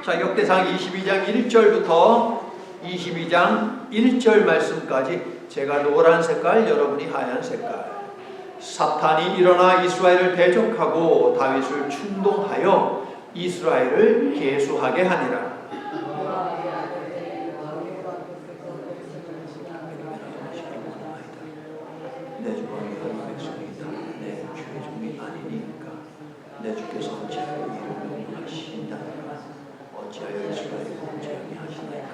자, 역대상 22장 1절부터 22장 1절 말씀까지 제가 노란 색깔, 여러분이 하얀 색깔. 사탄이 일어나 이스라엘을 대적하고 다윗을 충동하여 이스라엘을 계수하게 하니라. 내 주왕이 한 백성이다. 내 주의 종이 아니니까. 내 주께서 어찌하여 이를 명령하시나이까. 어찌하여 이스라엘을 공제하게 하시나이까.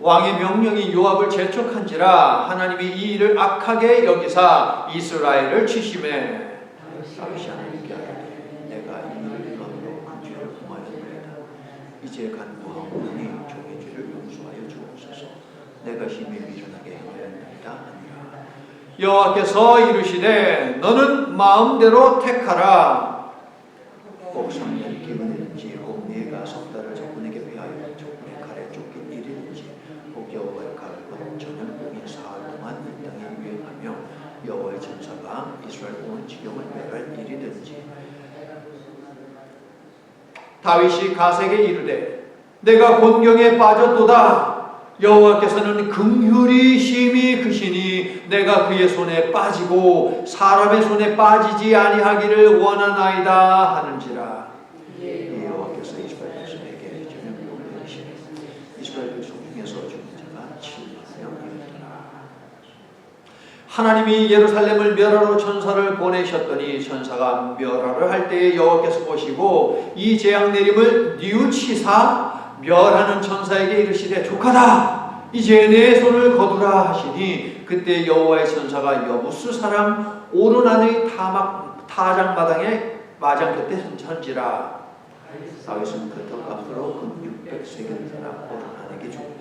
왕의 명령이 요압을 재촉한지라 하나님이 이 일을 악하게 여기사 이스라엘을 치심해 다윗이 하나님께 하되 내가 이 일을 행함으로 큰 죄를 범하였나이다. 이제 간구하오니 종의 죄를 용서하여 주옵소서. 내가 힘이 미련하게 행하였나이다 하니라. 여호와께서 이르시되 너는 마음대로 택하라. 꼭 3년 기근이든지 꼭 네가 석 달을 적군에게 피하여 적군의 칼에 쫓긴 일이든지 꼭 여호와의 칼을 저녁 사흘 동안 이 땅에 유행하며 여호와의 천사가 이스라엘 온 지경을 멸할 일이든지. 다윗이 가세에게 이르되 내가 곤경에 빠졌도다. 여호와께서는 긍휼히 심히 크시니 내가 그의 손에 빠지고 사람의 손에 빠지지 아니하기를 원하나이다 하는지라. 여호와께서 이스라엘 백성에게 저녁 욕을 내리시니 이스라엘 백성 중에서 죽은 자가 7만 명이었더라. 하나님이 예루살렘을 멸하러 천사를 보내셨더니 천사가 멸하러 할 때에 여호와께서 보시고 이 재앙 내림을 뉘우치사 멸하는 천사에게 이르시되 족하다. 이제 내 손을 거두라 하시니 그때 여호와의 천사가 여부스 사람 오르난의 타작마당에 마장 곁에 선지라. 다윗은 그 덕값으로 금 600세겔을 들어 오르난에게 주고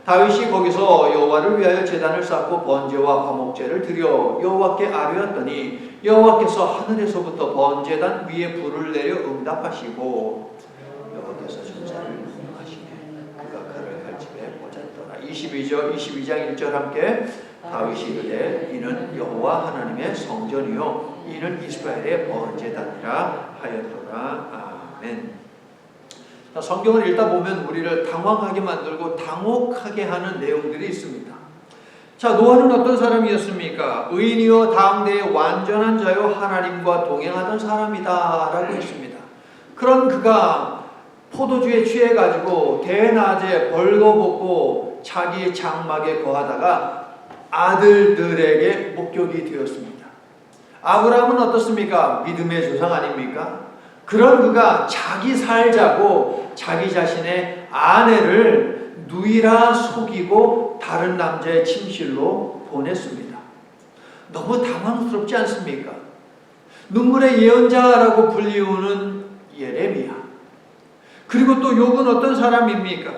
다윗이 거기서 여호와를 위하여 제단을 쌓고 번제와 화목제를 드려 여호와께 아뢰었더니 여호와께서 하늘에서부터 번제단 위에 불을 내려 응답하시고 여호와께서 천사를 명하시네. 그가 칼을 칼집에 꽂았더라. 22장 1절 함께 다윗이 이르되 이는 여호와 하나님의 성전이요 이는 이스라엘의 번제단이라 하였더라. 아멘. 자, 성경을 읽다 보면 우리를 당황하게 만들고 당혹하게 하는 내용들이 있습니다. 자, 노아는 어떤 사람이었습니까? 의인이요 당대의 완전한 자요 하나님과 동행하던 사람이다 라고 했습니다. 그런 그가 포도주에 취해가지고 대낮에 벌거벗고 자기의 장막에 거하다가 아들들에게 목격이 되었습니다. 아브라함은 어떻습니까? 믿음의 조상 아닙니까? 그런 그가 자기 살자고 자기 자신의 아내를 누이라 속이고 다른 남자의 침실로 보냈습니다. 너무 당황스럽지 않습니까? 눈물의 예언자라고 불리우는 예레미야. 그리고 또 욥은 어떤 사람입니까?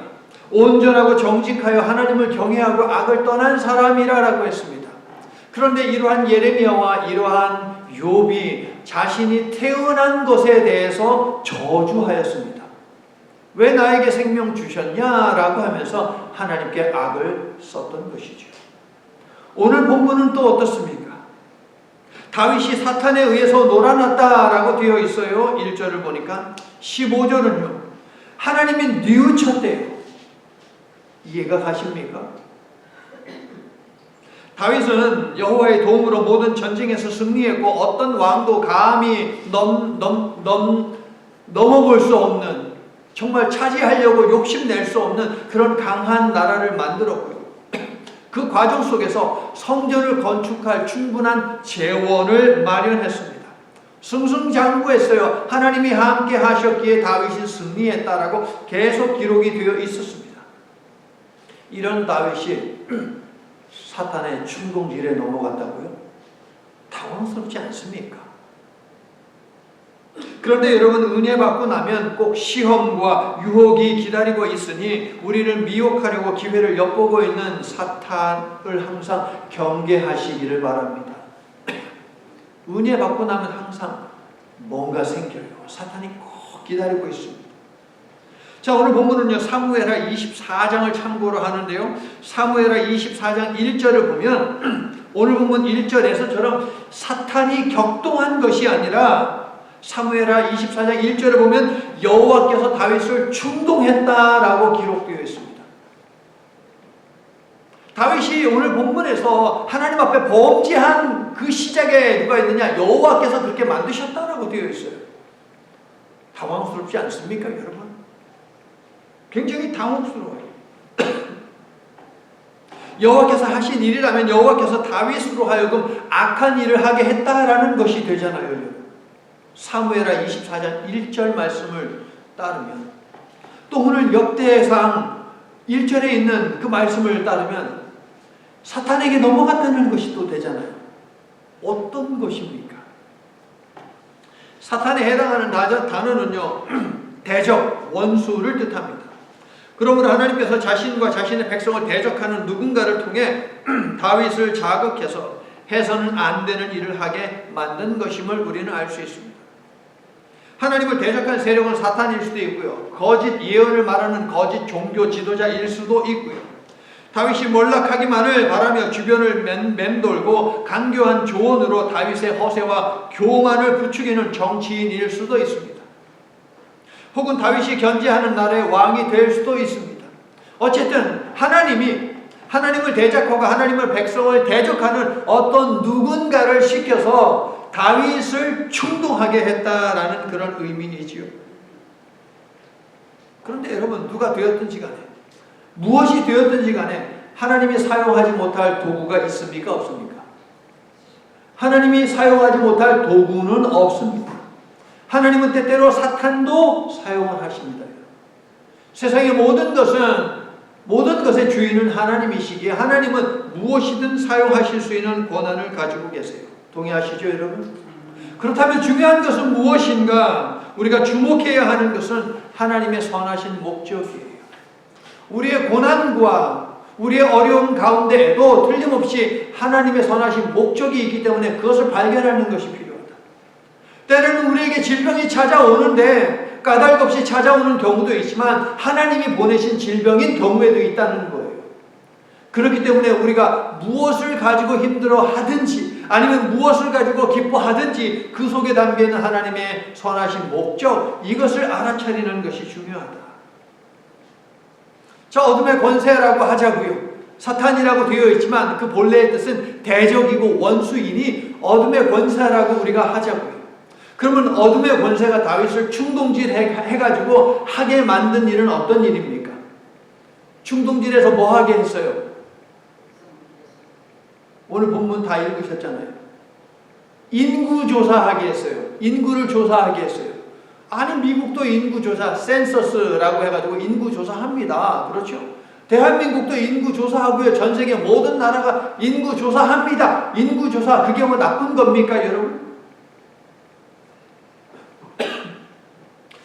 온전하고 정직하여 하나님을 경외하고 악을 떠난 사람이라고 했습니다. 그런데 이러한 예레미야와 이러한 욥이 자신이 태어난 것에 대해서 저주하였습니다. 왜 나에게 생명 주셨냐라고 하면서 하나님께 악을 썼던 것이죠. 오늘 본문은 또 어떻습니까? 다윗이 사탄에 의해서 놀아났다라고 되어 있어요. 1절을 보니까 15절은요. 하나님이 뉘우쳤대요. 이해가 가십니까? 다윗은 여호와의 도움으로 모든 전쟁에서 승리했고 어떤 왕도 감히 넘어볼 수 없는, 정말 차지하려고 욕심낼 수 없는 그런 강한 나라를 만들었고요. 그 과정 속에서 성전을 건축할 충분한 재원을 마련했습니다. 승승장구했어요. 하나님이 함께 하셨기에 다윗이 승리했다라고 계속 기록이 되어 있었습니다. 이런 다윗이 사탄의 충동질에 넘어갔다고요? 당황스럽지 않습니까? 그런데 여러분, 은혜 받고 나면 꼭 시험과 유혹이 기다리고 있으니 우리를 미혹하려고 기회를 엿보고 있는 사탄을 항상 경계하시기를 바랍니다. 은혜 받고 나면 항상 뭔가 생겨요. 사탄이 꼭 기다리고 있습니다. 자, 오늘 본문은요, 사무엘하 24장을 참고로 하는데요, 사무엘하 24장 1절을 보면 오늘 본문 1절에서처럼 사탄이 격동한 것이 아니라 사무엘하 24장 1절에 보면 여호와께서 다윗을 충동했다라고 기록되어 있습니다. 다윗이 오늘 본문에서 하나님 앞에 범죄한 그 시작에 누가 있느냐? 여호와께서 그렇게 만드셨다라고 되어 있어요. 당황스럽지 않습니까, 여러분? 굉장히 당혹스러워요. 여호와께서 하신 일이라면 여호와께서 다윗으로 하여금 악한 일을 하게 했다라는 것이 되잖아요, 여러분. 사무엘하 24장 1절 말씀을 따르면, 또 오늘 역대상 1절에 있는 그 말씀을 따르면 사탄에게 넘어갔다는 것이 또 되잖아요. 어떤 것입니까? 사탄에 해당하는 단어는요, 대적, 원수를 뜻합니다. 그러므로 하나님께서 자신과 자신의 백성을 대적하는 누군가를 통해 다윗을 자극해서 해서는 안 되는 일을 하게 만든 것임을 우리는 알 수 있습니다. 하나님을 대적한 세력은 사탄일 수도 있고요, 거짓 예언을 말하는 거짓 종교 지도자일 수도 있고요, 다윗이 몰락하기만을 바라며 주변을 맴돌고 간교한 조언으로 다윗의 허세와 교만을 부추기는 정치인일 수도 있습니다. 혹은 다윗이 견제하는 나라의 왕이 될 수도 있습니다. 어쨌든 하나님을 대적하고 하나님의 백성을 대적하는 어떤 누군가를 시켜서 다윗을 충동하게 했다라는 그런 의미이지요. 그런데 여러분, 누가 되었든지 간에, 무엇이 되었든지 간에 하나님이 사용하지 못할 도구가 있습니까? 없습니까? 하나님이 사용하지 못할 도구는 없습니다. 하나님은 때때로 사탄도 사용을 하십니다. 세상의 모든 것의 주인은 하나님이시기에 하나님은 무엇이든 사용하실 수 있는 권한을 가지고 계세요. 동의하시죠, 여러분? 그렇다면 중요한 것은 무엇인가? 우리가 주목해야 하는 것은 하나님의 선하신 목적이에요. 우리의 고난과 우리의 어려움 가운데에도 틀림없이 하나님의 선하신 목적이 있기 때문에 그것을 발견하는 것이 필요합니다. 때로는 우리에게 질병이 찾아오는데 까닭없이 찾아오는 경우도 있지만 하나님이 보내신 질병인 경우에도 있다는 거예요. 그렇기 때문에 우리가 무엇을 가지고 힘들어 하든지 아니면 무엇을 가지고 기뻐하든지 그 속에 담겨있는 하나님의 선하신 목적, 이것을 알아차리는 것이 중요하다. 자, 어둠의 권세라고 하자고요. 사탄이라고 되어 있지만 그 본래의 뜻은 대적이고 원수이니 어둠의 권세라고 우리가 하자고요. 그러면 어둠의 권세가 다윗을 충동질해가지고 하게 만든 일은 어떤 일입니까? 충동질해서 뭐 하게 했어요? 오늘 본문 다 읽으셨잖아요. 인구 조사하게 했어요. 인구를 조사하게 했어요. 아니, 미국도 인구 조사, 센서스라고 해가지고 인구 조사합니다. 그렇죠? 대한민국도 인구 조사하고요. 전 세계 모든 나라가 인구 조사합니다. 인구 조사, 그게 뭐 나쁜 겁니까, 여러분?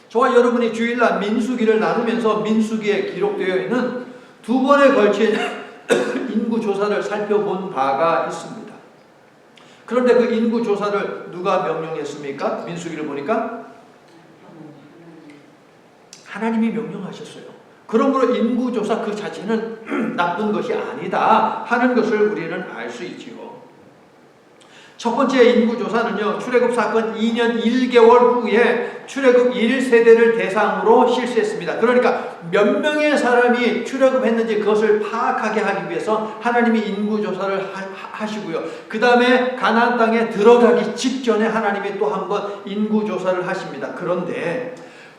저와 여러분이 주일날 민수기를 나누면서 민수기에 기록되어 있는 2번에 걸친 인구조사를 살펴본 바가 있습니다. 그런데 그 인구조사를 누가 명령했습니까? 민수기를 보니까 하나님이 명령하셨어요. 그러므로 인구조사 그 자체는 나쁜 것이 아니다 하는 것을 우리는 알 수 있지요. 첫 번째 인구조사는요, 출애굽 사건 2년 1개월 후에 출애굽 1세대를 대상으로 실시했습니다. 그러니까 몇 명의 사람이 출애굽했는지 그것을 파악하게 하기 위해서 하나님이 인구조사를 하시고요. 그 다음에 가나안 땅에 들어가기 직전에 하나님이 또 한 번 인구조사를 하십니다. 그런데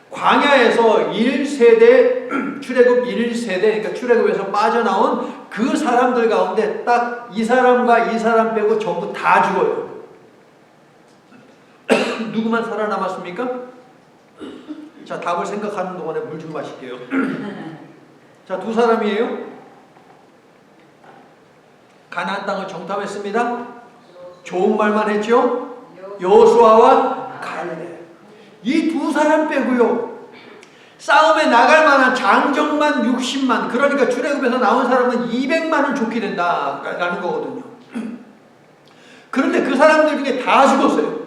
광야에서 1세대, 출애굽 1세대, 그러니까 출애굽에서 빠져나온 그 사람들 가운데 딱 이 사람과 이 사람 빼고 전부 다 죽어요. 누구만 살아남았습니까? 자, 답을 생각하는 동안에 물 좀 마실게요. 자, 2사람이에요. 가나안 땅을 정탐했습니다. 좋은 말만 했죠? 여호수아와 칼렙. 이 2사람 빼고요, 싸움에 나갈 만한 장정만 60만, 그러니까 출애굽에서 나온 사람은 200만을 쫓게 된다라는 거거든요. 그런데 그 사람들 중에 다 죽었어요.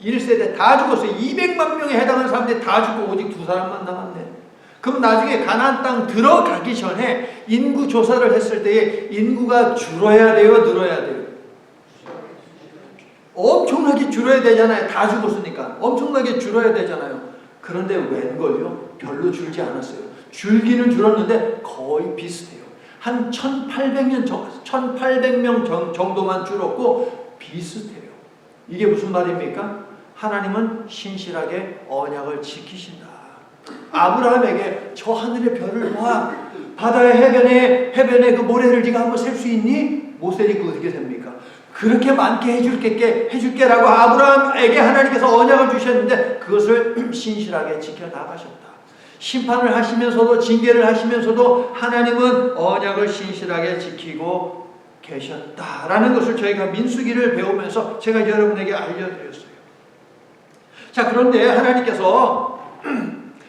1세대 다 죽었어요. 200만 명에 해당하는 사람들이 다 죽고 오직 2사람만 남았네. 그럼 나중에 가나안 땅 들어가기 전에 인구 조사를 했을 때에 인구가 줄어야 돼요, 늘어야 돼요? 엄청나게 줄여야 되잖아요. 다 죽었으니까 엄청나게 줄여야 되잖아요. 그런데 웬걸요? 별로 줄지 않았어요. 줄기는 줄었는데 거의 비슷해요. 한 1800명 정도만 줄었고 비슷해요. 이게 무슨 말입니까? 하나님은 신실하게 언약을 지키신다. 아브라함에게 저 하늘의 별을 봐, 바다의 해변에 그 모래를 네가 한번 셀 수 있니? 못 세니까 어떻게 셉니까? 그렇게 많게 해줄게라고 아브라함에게 하나님께서 언약을 주셨는데 그것을 신실하게 지켜나가셨다. 심판을 하시면서도 징계를 하시면서도 하나님은 언약을 신실하게 지키고 계셨다라는 것을 저희가 민수기를 배우면서 제가 여러분에게 알려드렸어요. 자, 그런데 하나님께서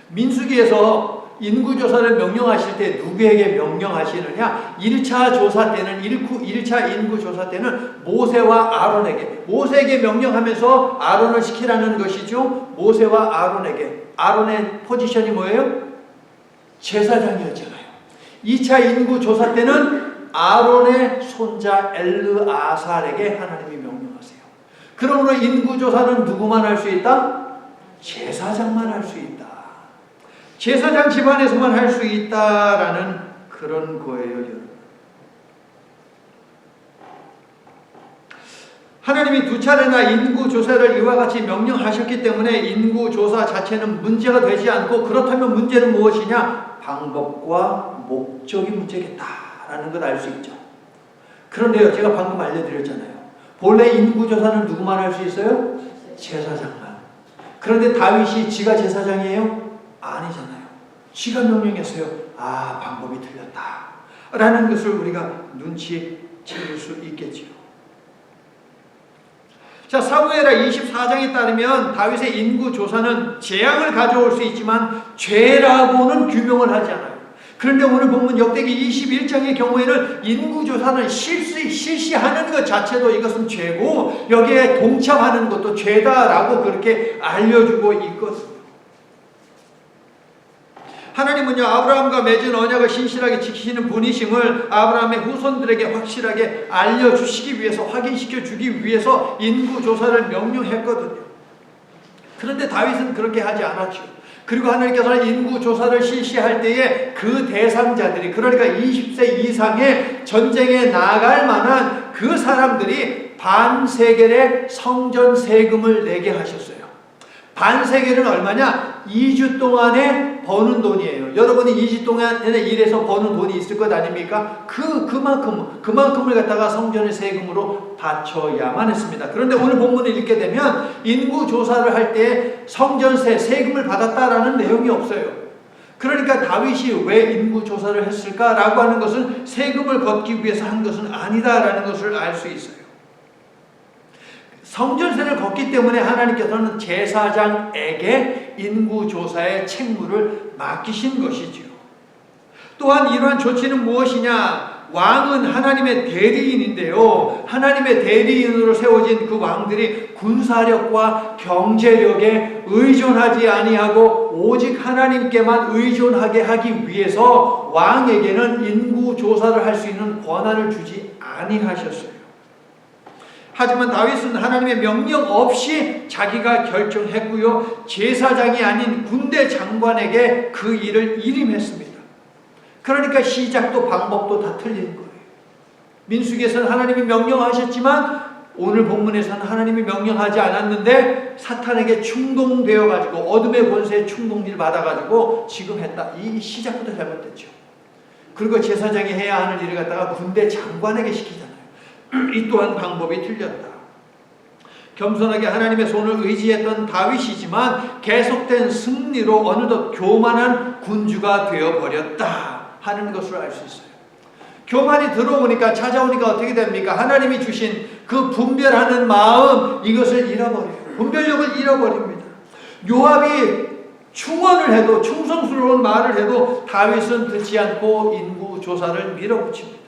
민수기에서 인구조사를 명령하실 때 누구에게 명령하시느냐? 1차 조사 때는 1차 인구조사 때는 모세와 아론에게, 모세에게 명령하면서 아론을 시키라는 것이죠. 모세와 아론에게. 아론의 포지션이 뭐예요? 제사장이었잖아요. 2차 인구조사 때는 아론의 손자 엘르아살에게 하나님이 명령하세요. 그러므로 인구조사는 누구만 할 수 있다? 제사장만 할 수 있다. 제사장 집안에서만 할 수 있다라는 그런 거예요, 여러분. 하나님이 2차례나 인구조사를 이와 같이 명령하셨기 때문에 인구조사 자체는 문제가 되지 않고, 그렇다면 문제는 무엇이냐? 방법과 목적이 문제겠다라는 걸 알 수 있죠. 그런데요, 제가 방금 알려드렸잖아요. 본래 인구조사는 누구만 할 수 있어요? 제사장만. 그런데 다윗이 지가 제사장이에요? 아니잖아요. 지가 명령했어요. 아, 방법이 틀렸다 라는 것을 우리가 눈치채울 수 있겠지요. 자, 사무엘하 24장에 따르면 다윗의 인구조사는 재앙을 가져올 수 있지만 죄라고는 규명을 하지 않아요. 그런데 오늘 본문 역대기 21장의 경우에는 인구조사는 실시하는 것 자체도 이것은 죄고 여기에 동참하는 것도 죄다라고 그렇게 알려주고 있거든요. 하나님은요, 아브라함과 맺은 언약을 신실하게 지키시는 분이심을 아브라함의 후손들에게 확실하게 알려주시기 위해서, 확인시켜 주기 위해서 인구조사를 명령했거든요. 그런데 다윗은 그렇게 하지 않았죠. 그리고 하나님께서는 인구조사를 실시할 때에 그 대상자들이, 그러니까 20세 이상의 전쟁에 나갈 만한 그 사람들이 반세겔의 성전 세금을 내게 하셨어요. 반세겔은 얼마냐? 2주 동안에 버는 돈이에요. 여러분이 2주 동안에 일해서 버는 돈이 있을 것 아닙니까? 그만큼을 갖다가 성전의 세금으로 바쳐야만 했습니다. 그런데 오늘 본문을 읽게 되면 인구조사를 할 때 성전세 세금을 받았다라는 내용이 없어요. 그러니까 다윗이 왜 인구조사를 했을까라고 하는 것은 세금을 걷기 위해서 한 것은 아니다라는 것을 알 수 있어요. 성전세를 걷기 때문에 하나님께서는 제사장에게 인구조사의 책무를 맡기신 것이지요. 또한 이러한 조치는 무엇이냐? 왕은 하나님의 대리인인데요. 하나님의 대리인으로 세워진 그 왕들이 군사력과 경제력에 의존하지 아니하고 오직 하나님께만 의존하게 하기 위해서 왕에게는 인구조사를 할 수 있는 권한을 주지 아니하셨어요. 하지만 다윗은 하나님의 명령 없이 자기가 결정했고요. 제사장이 아닌 군대 장관에게 그 일을 일임했습니다. 그러니까 시작도 방법도 다 틀린 거예요. 민수기에서는 하나님이 명령하셨지만 오늘 본문에서는 하나님이 명령하지 않았는데 사탄에게 충동되어가지고 어둠의 권세에 충동질 받아가지고 지금 했다. 이 시작부터 잘못됐죠. 그리고 제사장이 해야 하는 일을 갖다가 군대 장관에게 시키잖아요. 이 또한 방법이 틀렸다. 겸손하게 하나님의 손을 의지했던 다윗이지만 계속된 승리로 어느덧 교만한 군주가 되어버렸다 하는 것을 알 수 있어요. 교만이 들어오니까, 찾아오니까 어떻게 됩니까? 하나님이 주신 그 분별하는 마음, 이것을 잃어버려요. 분별력을 잃어버립니다. 요압이 충언을 해도, 충성스러운 말을 해도 다윗은 듣지 않고 인구조사를 밀어붙입니다.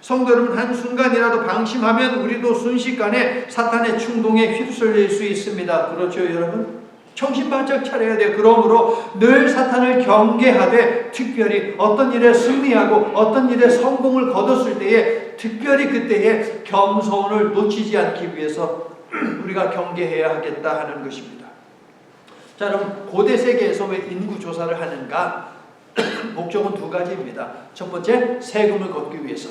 성도 여러분, 한순간이라도 방심하면 우리도 순식간에 사탄의 충동에 휩쓸릴 수 있습니다. 그렇죠, 여러분? 정신 바짝 차려야 돼요. 그러므로 늘 사탄을 경계하되 특별히 어떤 일에 승리하고 어떤 일에 성공을 거뒀을 때에 특별히 그때에 겸손을 놓치지 않기 위해서 우리가 경계해야 하겠다 하는 것입니다. 자, 여러분, 고대 세계에서 왜 인구 조사를 하는가? 목적은 두 가지입니다. 첫 번째, 세금을 걷기 위해서,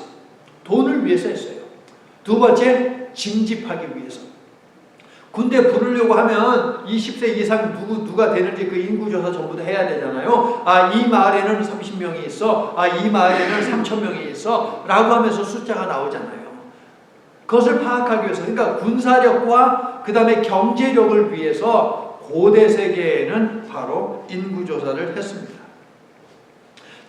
돈을 위해서 했어요. 두 번째, 징집하기 위해서. 군대 부르려고 하면 20세 이상 누가 되는지 그 인구조사 전부 다 해야 되잖아요. 아, 이 마을에는 30명이 있어. 아, 이 마을에는 3,000명이 있어. 라고 하면서 숫자가 나오잖아요. 그것을 파악하기 위해서, 그러니까 군사력과 그 다음에 경제력을 위해서 고대 세계에는 바로 인구조사를 했습니다.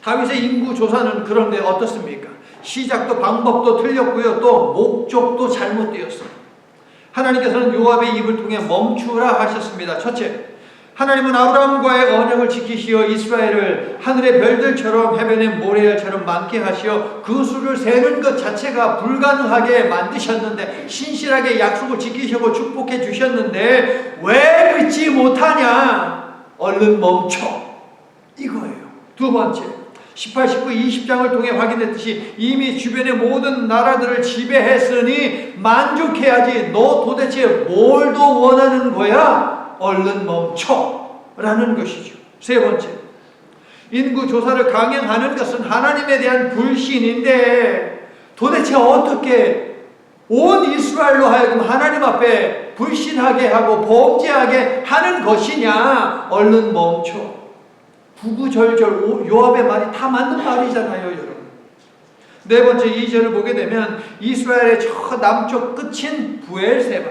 다윗의 인구조사는 그런데 어떻습니까? 시작도 방법도 틀렸고요. 또 목적도 잘못되었어요. 하나님께서는 요압의 입을 통해 멈추라 하셨습니다. 첫째, 하나님은 아브라함과의 언약을 지키시어 이스라엘을 하늘의 별들처럼 해변의 모래알처럼 많게 하시어 그 수를 세는 것 자체가 불가능하게 만드셨는데, 신실하게 약속을 지키시고 축복해 주셨는데 왜 믿지 못하냐? 얼른 멈춰, 이거예요. 두 번째, 18, 19, 20장을 통해 확인했듯이 이미 주변의 모든 나라들을 지배했으니 만족해야지. 너 도대체 뭘 더 원하는 거야? 얼른 멈춰 라는 것이죠. 세 번째, 인구조사를 강행하는 것은 하나님에 대한 불신인데 도대체 어떻게 온 이스라엘로 하여금 하나님 앞에 불신하게 하고 범죄하게 하는 것이냐? 얼른 멈춰. 구구절절 요압의 말이 다 맞는 말이잖아요, 여러분. 네 번째, 2절을 보게 되면 이스라엘의 저 남쪽 끝인 부엘세바,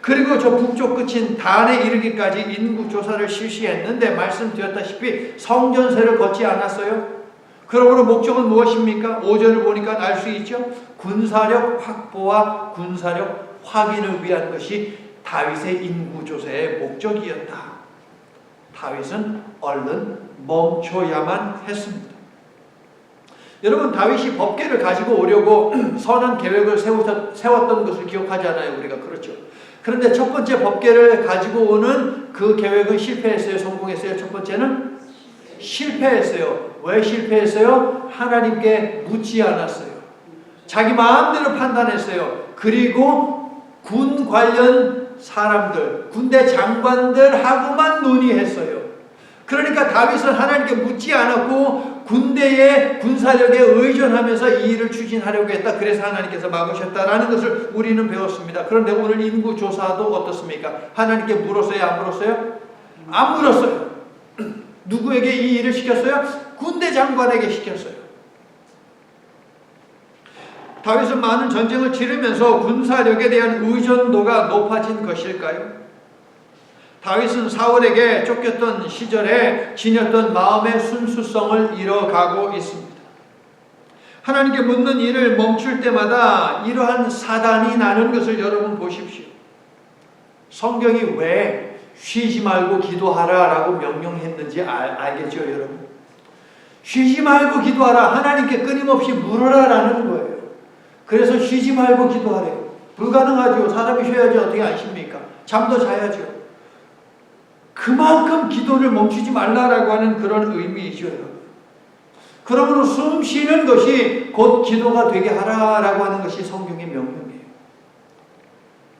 그리고 저 북쪽 끝인 단에 이르기까지 인구조사를 실시했는데 말씀드렸다시피 성전세를 걷지 않았어요. 그러므로 목적은 무엇입니까? 5절을 보니까 알 수 있죠. 군사력 확보와 군사력 확인을 위한 것이 다윗의 인구조사의 목적이었다. 다윗은 얼른 멈춰야만 했습니다. 여러분, 다윗이 법궤를 가지고 오려고 선한 계획을 세웠던 것을 기억하잖아요, 우리가. 그렇죠. 그런데 첫 번째 법궤를 가지고 오는 그 계획은 실패했어요, 성공했어요? 첫 번째는 실패했어요. 왜 실패했어요? 하나님께 묻지 않았어요. 자기 마음대로 판단했어요. 그리고 군 관련 사람들, 군대 장관들하고만 논의했어요. 그러니까 다윗은 하나님께 묻지 않았고 군대의 군사력에 의존하면서 이 일을 추진하려고 했다. 그래서 하나님께서 막으셨다라는 것을 우리는 배웠습니다. 그런데 오늘 인구조사도 어떻습니까? 하나님께 물었어요? 안 물었어요? 안 물었어요. 누구에게 이 일을 시켰어요? 군대 장관에게 시켰어요. 다윗은 많은 전쟁을 치르면서 군사력에 대한 의존도가 높아진 것일까요? 다윗은 사울에게 쫓겼던 시절에 지녔던 마음의 순수성을 잃어가고 있습니다. 하나님께 묻는 일을 멈출 때마다 이러한 사단이 나는 것을 여러분 보십시오. 성경이 왜 쉬지 말고 기도하라 라고 명령했는지 알겠죠, 여러분? 쉬지 말고 기도하라, 하나님께 끊임없이 물어라 라는 거예요. 그래서 쉬지 말고 기도하래요. 불가능하죠. 사람이 쉬어야지 어떻게 아십니까? 잠도 자야죠. 그만큼 기도를 멈추지 말라라고 하는 그런 의미이죠, 여러분. 그러므로 숨 쉬는 것이 곧 기도가 되게 하라라고 하는 것이 성경의 명령이에요.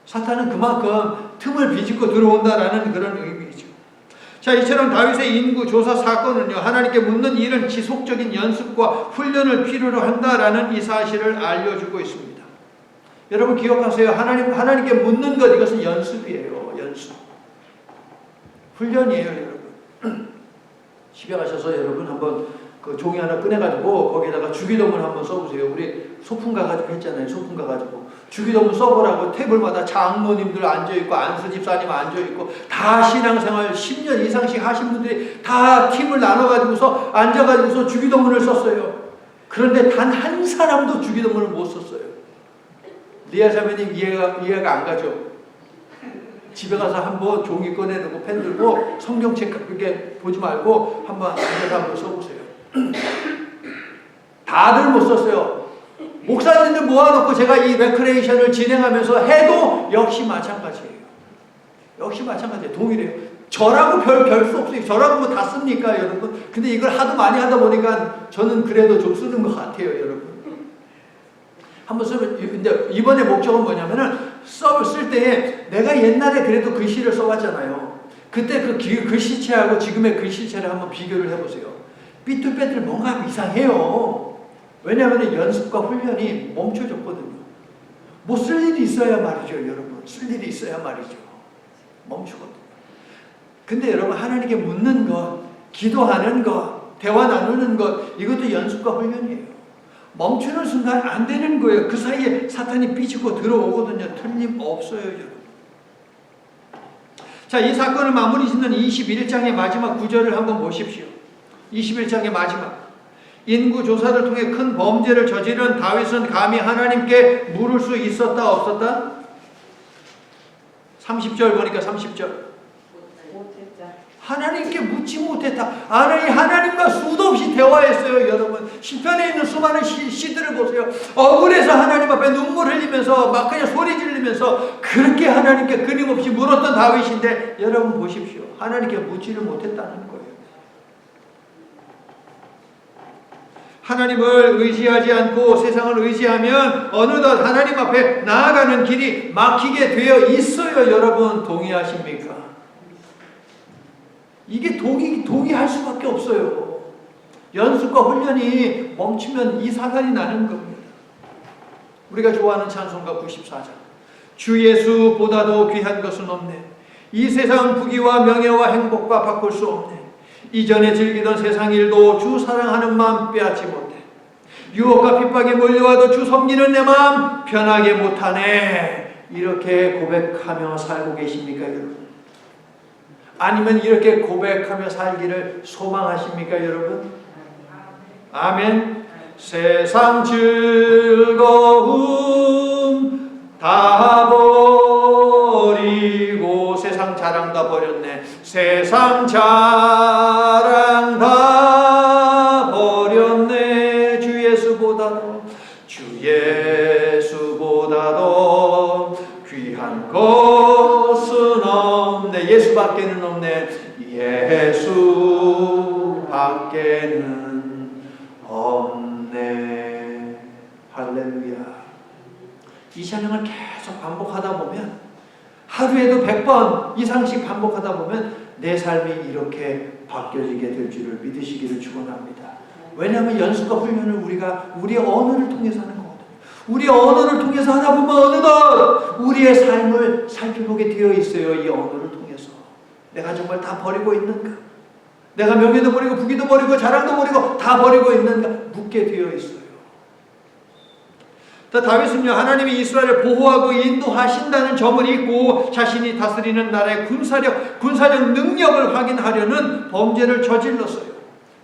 사탄은 그만큼 틈을 비집고 들어온다라는 그런 의미이죠. 자, 이처럼 다윗의 인구조사 사건은요, 하나님께 묻는 일은 지속적인 연습과 훈련을 필요로 한다라는 이 사실을 알려주고 있습니다. 여러분 기억하세요. 하나님께 묻는 것, 이것은 연습이에요. 연습. 훈련이에요, 여러분. 집에 가셔서 여러분 한번 그 종이 하나 꺼내가지고 거기다가 주기도문 한번 써보세요. 우리 소풍 가가지고 했잖아요. 소풍 가가지고 주기도문 써보라고 테이블마다 장로님들 앉아있고 안수 집사님 앉아있고 다 신앙생활 10년 이상씩 하신 분들이 다 팀을 나눠가지고서 앉아가지고서 주기도문을 썼어요. 그런데 단 한 사람도 주기도문을 못 썼어요. 리아 자매님 이해가 안 가죠? 집에 가서 한번 종이 꺼내놓고 펜 들고 성경책 그렇게 보지 말고 한번 앉아서 한번 써보세요. 다들 못 썼어요. 목사님들 모아놓고 제가 이 레크레이션을 진행하면서 해도 역시 마찬가지예요. 역시 마찬가지예요. 동일해요. 저라고 별 수 없어요. 저라고 뭐 다 씁니까, 여러분? 근데 이걸 하도 많이 하다 보니까 저는 그래도 좀 쓰는 것 같아요, 여러분. 한번 쓰면, 근데 이번에 목적은 뭐냐면은, 쓸 때에 내가 옛날에 그래도 글씨를 써왔잖아요. 그때 그 글씨체하고 지금의 글씨체를 한번 비교를 해보세요. 삐뚤빼뚤 뭔가 이상해요. 왜냐하면 연습과 훈련이 멈춰졌거든요. 뭐 쓸 일이 있어야 말이죠, 여러분. 쓸 일이 있어야 말이죠. 멈추거든요. 근데 여러분, 하나님께 묻는 것, 기도하는 것, 대화 나누는 것, 이것도 연습과 훈련이에요. 멈추는 순간 안 되는 거예요. 그 사이에 사탄이 삐지고 들어오거든요. 틀림없어요, 여러분. 자, 이 사건을 마무리 짓는 21장의 마지막 구절을 한번 보십시오. 21장의 마지막. 인구 조사를 통해 큰 범죄를 저지른 다윗은 감히 하나님께 물을 수 있었다, 없었다? 30절 보니까 30절. 하나님께 묻지 못했다. 아니, 하나님과 수도 없이 대화했어요, 여러분. 시편에 있는 수많은 시들을 보세요. 억울해서 하나님 앞에 눈물 흘리면서 막 그냥 소리 지르면서 그렇게 하나님께 끊임없이 물었던 다윗인데, 여러분 보십시오. 하나님께 묻지를 못했다는 거예요. 하나님을 의지하지 않고 세상을 의지하면 어느덧 하나님 앞에 나아가는 길이 막히게 되어 있어요, 여러분. 동의하십니까? 이게 동의할 수밖에 없어요. 연습과 훈련이 멈추면 이 사단이 나는 겁니다. 우리가 좋아하는 찬송가 94장. 주 예수보다도 귀한 것은 없네. 이 세상 부귀와 명예와 행복과 바꿀 수 없네. 이전에 즐기던 세상 일도 주 사랑하는 마음 빼앗지 못해. 유혹과 핍박이 몰려와도 주 섬기는 내 마음 편하게 못하네. 이렇게 고백하며 살고 계십니까, 여러분? 아니면 이렇게 고백하며 살기를 소망하십니까, 여러분? 아멘. 세상 즐거움 다 버리고, 세상 자랑 다 버렸네. 세상 자랑 다 버렸네. 주 예수보다도 귀한 것은 없네. 예수밖에는 없네. 예수밖에는 없네. 할렐루야. 이 찬양을 계속 반복하다 보면, 하루에도 100번 이상씩 반복하다 보면 내 삶이 이렇게 바뀌어지게 될 줄을 믿으시기를 축원합니다. 왜냐하면 연습과 훈련을 우리가 우리의 언어를 통해서 하는 거거든요. 우리의 언어를 통해서 하다 보면 어느덧 우리의 삶을 살펴보게 되어 있어요. 이 언어를 통해서 내가 정말 다 버리고 있는가? 내가 명예도 버리고 부귀도 버리고 자랑도 버리고 다 버리고 있는가? 묻게 되어 있어요. 다윗은요, 하나님이 이스라엘을 보호하고 인도하신다는 점을 잊고 자신이 다스리는 나라의 군사력 능력을 확인하려는 범죄를 저질렀어요.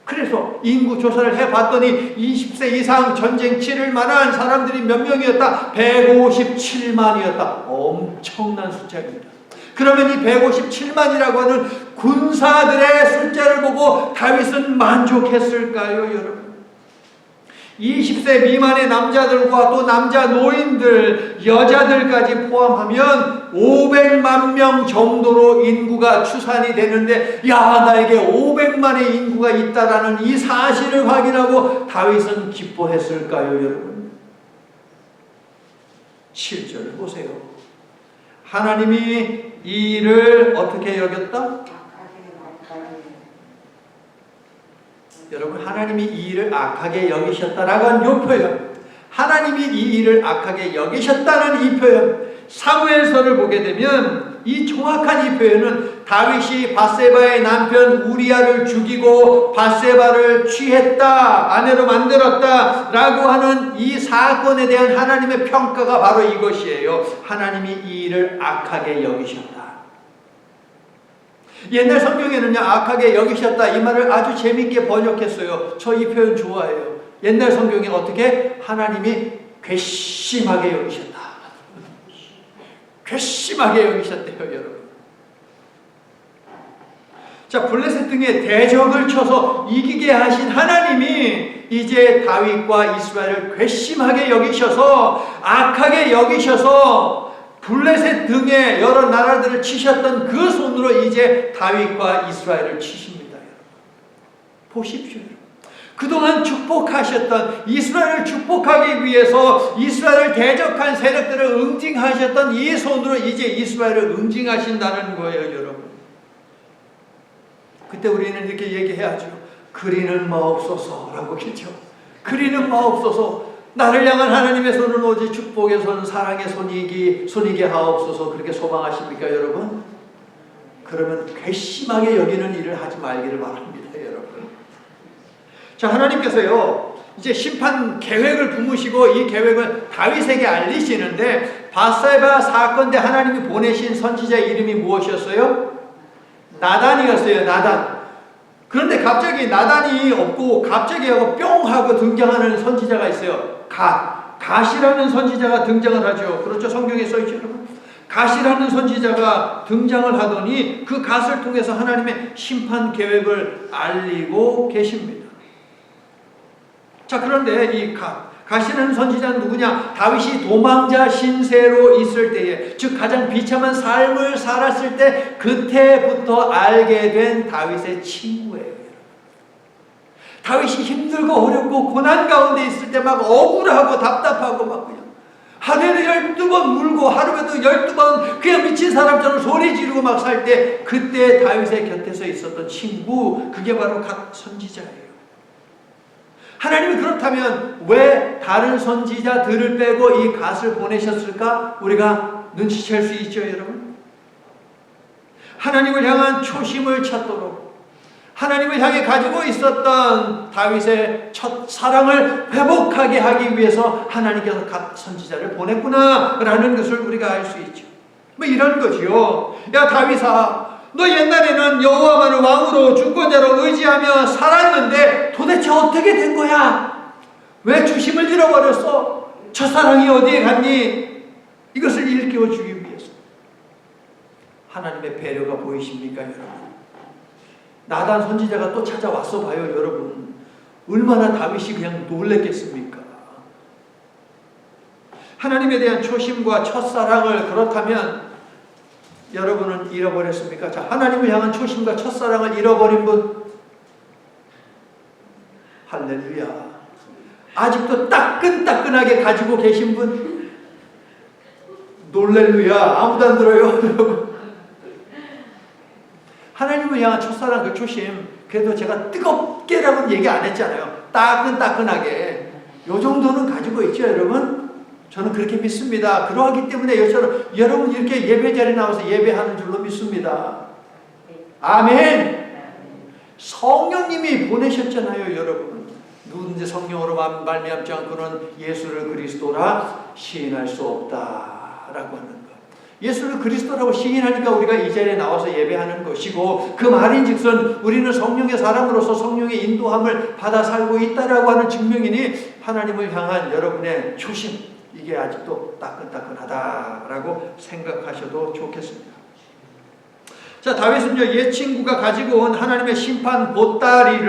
그래서 인구 조사를 해봤더니 20세 이상 전쟁 치를 만한 사람들이 몇 명이었다? 157만이었다. 엄청난 숫자입니다. 그러면 이 157만이라고 하는 군사들의 숫자를 보고 다윗은 만족했을까요, 여러분? 20세 미만의 남자들과 또 남자 노인들, 여자들까지 포함하면 500만 명 정도로 인구가 추산이 되는데, 야, 나에게 500만의 인구가 있다라는 이 사실을 확인하고 다윗은 기뻐했을까요, 여러분? 7절을 보세요. 하나님이 이 일을 어떻게 여겼다? 여러분, 하나님이 이 일을 악하게 여기셨다라고 하는 이 표현, 하나님이 이 일을 악하게 여기셨다는 이 표현, 사무엘서를 보게 되면 이 정확한 이 표현은 다윗이 밧세바의 남편 우리아를 죽이고 밧세바를 취했다, 아내로 만들었다 라고 하는 이 사건에 대한 하나님의 평가가 바로 이것이에요. 하나님이 이 일을 악하게 여기셨다. 옛날 성경에는요, 악하게 여기셨다 이 말을 아주 재밌게 번역했어요. 저 이 표현 좋아해요. 옛날 성경에 어떻게? 하나님이 괘씸하게 여기셨다. 괘씸하게 여기셨대요, 여러분. 자, 블레셋 등의 대적을 쳐서 이기게 하신 하나님이 이제 다윗과 이스라엘을 괘씸하게 여기셔서, 악하게 여기셔서 블레셋 등의 여러 나라들을 치셨던 그 손으로 이제 다윗과 이스라엘을 치십니다. 보십시오. 그동안 축복하셨던, 이스라엘을 축복하기 위해서 이스라엘을 대적한 세력들을 응징하셨던 이 손으로 이제 이스라엘을 응징하신다는 거예요, 여러분. 그때 우리는 이렇게 얘기해야죠. 그리는 마옵소서라고 했죠. 그리는 마옵소서. 나를 향한 하나님의 손은 오직 축복의 손, 사랑의 손이게 하옵소서. 그렇게 소망하십니까, 여러분? 그러면 괘씸하게 여기는 일을 하지 말기를 바랍니다, 여러분. 자, 하나님께서요, 이제 심판 계획을 품으시고 이 계획을 다윗에게 알리시는데, 밧세바 사건 때 하나님이 보내신 선지자의 이름이 무엇이었어요? 나단이었어요, 나단. 그런데 갑자기 나단이 없고 갑자기 하고 뿅 하고 등장하는 선지자가 있어요. 갓이라는 선지자가 등장을 하죠. 그렇죠? 성경에 써있죠, 여러분. 갓이라는 선지자가 등장을 하더니 그 갓을 통해서 하나님의 심판 계획을 알리고 계십니다. 자, 그런데 이 갓이라는 선지자는 누구냐? 다윗이 도망자 신세로 있을 때에, 즉 가장 비참한 삶을 살았을 때 그때부터 알게 된 다윗의 친구예요. 다윗이 힘들고 어렵고 고난 가운데 있을 때 막 억울하고 답답하고 막 그냥 하루에도 12번 물고 하루에도 12번 그냥 미친 사람처럼 소리 지르고 막 살 때, 그때 다윗의 곁에서 있었던 친구, 그게 바로 갓 선지자예요. 하나님이 그렇다면 왜 다른 선지자들을 빼고 이 갓을 보내셨을까? 우리가 눈치챌 수 있죠, 여러분. 하나님을 향한 초심을 찾도록, 하나님을 향해 가지고 있었던 다윗의 첫 사랑을 회복하게 하기 위해서 하나님께서 갓 선지자를 보냈구나라는 것을 우리가 알 수 있죠. 뭐 이런 거지요. 야, 다윗아, 너 옛날에는 여호와만을 왕으로 주권자로 의지하며 살았는데 도대체 어떻게 된 거야? 왜 주심을 잃어버렸어? 첫사랑이 어디에 갔니? 이것을 일깨워주기 위해서. 하나님의 배려가 보이십니까, 여러분? 나단 선지자가 또 찾아왔어 봐요, 여러분. 얼마나 다윗이 그냥 놀랬겠습니까? 하나님에 대한 초심과 첫사랑을 그렇다면 여러분은 잃어버렸습니까? 자, 하나님을 향한 초심과 첫사랑을 잃어버린 분, 할렐루야. 아직도 따끈따끈하게 가지고 계신 분, 놀렐루야. 아무도 안 들어요, 여러분. 하나님을 향한 첫사랑, 그 초심, 그래도 제가 뜨겁게라고는 얘기 안 했잖아요. 따끈따끈하게 요 정도는 가지고 있죠, 여러분. 저는 그렇게 믿습니다. 그러하기 때문에 여러분 이렇게 예배 자리에 나와서 예배하는 줄로 믿습니다. 아멘. 성령님이 보내셨잖아요, 여러분. 누구든지 성령으로 말미암지 않고는 예수를 그리스도라 시인할 수 없다라고 하는 것. 예수를 그리스도라고 시인하니까 우리가 이 자리에 나와서 예배하는 것이고, 그 말인즉슨 우리는 성령의 사람으로서 성령의 인도함을 받아 살고 있다라고 하는 증명이니, 하나님을 향한 여러분의 초심, 이게 아직도 따끈따끈하다라고 생각하셔도 좋겠습니다. 자, 다윗은요, 옛 친구가 가지고 온 하나님의 심판 보따리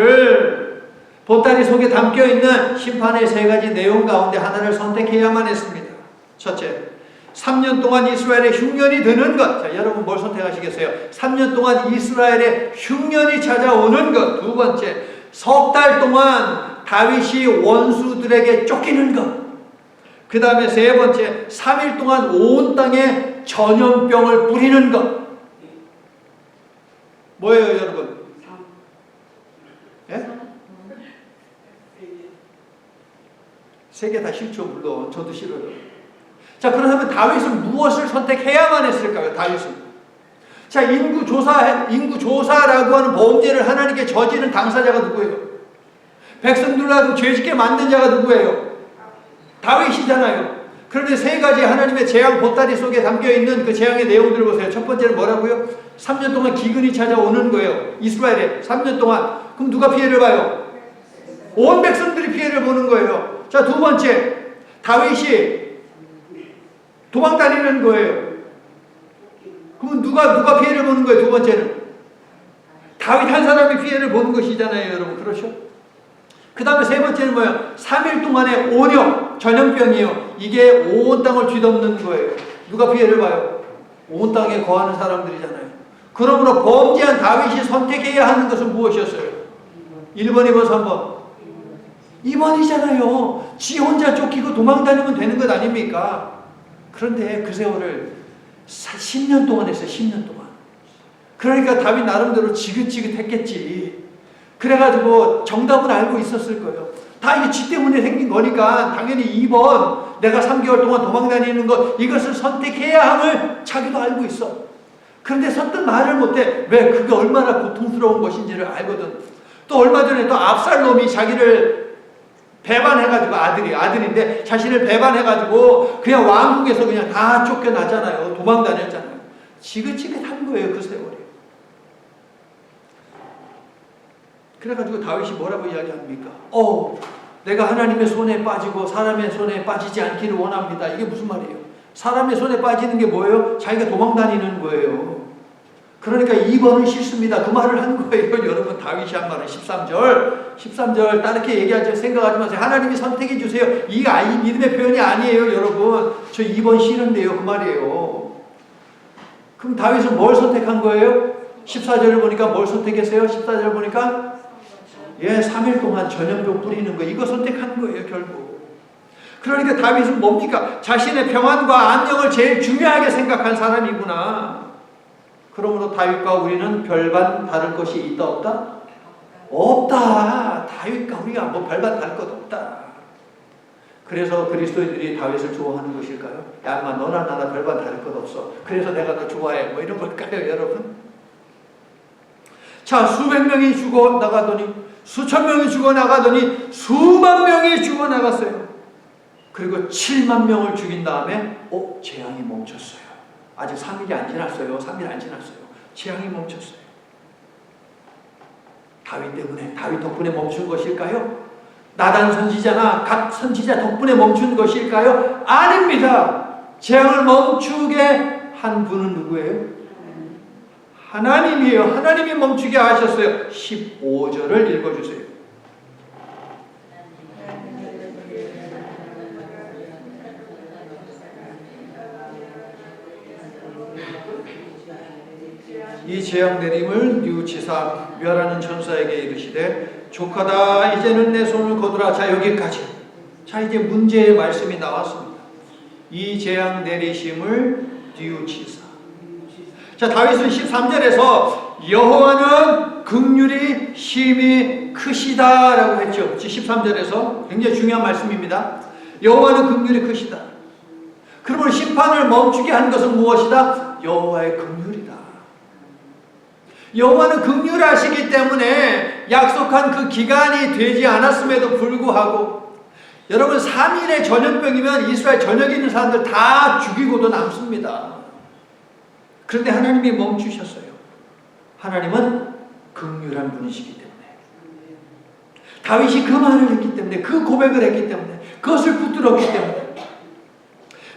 속에 담겨있는 심판의 세 가지 내용 가운데 하나를 선택해야만 했습니다. 첫째, 3년 동안 이스라엘의 흉년이 드는 것. 자, 여러분 뭘 선택하시겠어요? 3년 동안 이스라엘의 흉년이 찾아오는 것. 두 번째, 석 달 동안 다윗이 원수들에게 쫓기는 것. 그 다음에 세 번째, 3일 동안 온 땅에 전염병을 뿌리는 것. 뭐예요, 여러분? 예? 세 개 다 싫죠, 물론. 저도 싫어요. 자, 그렇다면 다윗은 무엇을 선택해야만 했을까요, 다윗은? 자, 인구조사라고 하는 범죄를 하나님께 저지른 당사자가 누구예요? 백성들하고 죄짓게 만든 자가 누구예요? 다윗이잖아요. 그런데 세 가지 하나님의 재앙 보따리 속에 담겨있는 그 재앙의 내용들을 보세요. 첫 번째는 뭐라고요? 3년 동안 기근이 찾아오는 거예요. 이스라엘에 3년 동안. 그럼 누가 피해를 봐요? 온 백성들이 피해를 보는 거예요. 자, 두 번째, 다윗이 도망다니는 거예요. 그러면 누가 피해를 보는 거예요? 두 번째는 다윗 한 사람이 피해를 보는 것이잖아요, 여러분. 그렇죠? 그 다음에 세 번째는 뭐예요? 3일 동안의 전염병이요. 이게 온 땅을 뒤덮는 거예요. 누가 피해를 봐요? 온 땅에 거하는 사람들이잖아요. 그러므로 범죄한 다윗이 선택해야 하는 것은 무엇이었어요? 1번, 2번, 3번. 2번이잖아요. 지 혼자 쫓기고 도망다니면 되는 것 아닙니까? 그런데 그 세월을 10년 동안 했어요. 10년 동안. 그러니까 다윗 나름대로 지긋지긋했겠지. 그래가지고 정답은 알고 있었을 거예요. 다 이게 지 때문에 생긴 거니까 당연히 2번 내가 3개월 동안 도망다니는 것 이것을 선택해야 함을 자기도 알고 있어. 그런데 선뜻 말을 못해. 왜? 그게 얼마나 고통스러운 것인지를 알거든. 또 얼마 전에 또 압살롬이 자기를 배반해가지고 아들인데 자신을 배반해가지고 그냥 왕국에서 그냥 다 쫓겨나잖아요. 도망다녔잖아요. 지긋지긋한 거예요. 그 세월이. 그래가지고 다윗이 뭐라고 이야기합니까? 내가 하나님의 손에 빠지고 사람의 손에 빠지지 않기를 원합니다. 이게 무슨 말이에요? 사람의 손에 빠지는 게 뭐예요? 자기가 도망다니는 거예요. 그러니까 2번은 싫습니다. 그 말을 한 거예요. 여러분 다윗이 한 말은 13절 따르게 얘기하지 생각하지 마세요. 하나님이 선택해 주세요. 이 믿음의 표현이 아니에요. 여러분 저 2번 싫은데요. 그 말이에요. 그럼 다윗은 뭘 선택한 거예요? 14절을 보니까 뭘 선택했어요? 14절 보니까 3일 동안 전염병 뿌리는 거 이거 선택한 거예요. 결국. 그러니까 다윗은 뭡니까? 자신의 평안과 안녕을 제일 중요하게 생각한 사람이구나. 그러므로 다윗과 우리는 별반 다를 것이 있다 없다? 없다. 다윗과 우리가 뭐 별반 다를 것 없다. 그래서 그리스도인들이 다윗을 좋아하는 것일까요? 야, 인마 너나 나나 별반 다를 것 없어. 그래서 내가 너 좋아해. 뭐 이런 걸까요, 여러분? 자, 수백 명이 죽어나가더니 수천 명이 죽어나가더니 수만 명이 죽어나갔어요. 그리고 7만 명을 죽인 다음에 재앙이 멈췄어요. 아직 3일이 안 지났어요. 3일 안 지났어요. 재앙이 멈췄어요. 다윗 때문에, 다윗 덕분에 멈춘 것일까요? 나단 선지자나 각 선지자 덕분에 멈춘 것일까요? 아닙니다. 재앙을 멈추게 한 분은 누구예요? 하나님이에요. 하나님이 멈추게 하셨어요. 15절을 읽어주세요. 이 재앙 내림을 뉘우치사 멸하는 천사에게 이르시되 족하다 이제는 내 손을 거두라. 자, 여기까지. 자, 이제 문제의 말씀이 나왔습니다. 이 재앙 내리심을 뉘우치사. 자, 다윗은 13절에서 여호와는 긍휼이 심히 크시다라고 했죠. 13절에서 굉장히 중요한 말씀입니다. 여호와는 긍휼이 크시다. 그러면 심판을 멈추게 한 것은 무엇이다? 여호와의 긍휼이다. 여호와는 긍휼하시기 때문에 약속한 그 기간이 되지 않았음에도 불구하고 여러분 3일의 전염병이면 이스라엘 전역에 있는 사람들 다 죽이고도 남습니다. 그런데 하나님이 멈추셨어요. 하나님은 긍휼한 분이시기 때문에 다윗이 그 말을 했기 때문에 그 고백을 했기 때문에 그것을 붙들었기 때문에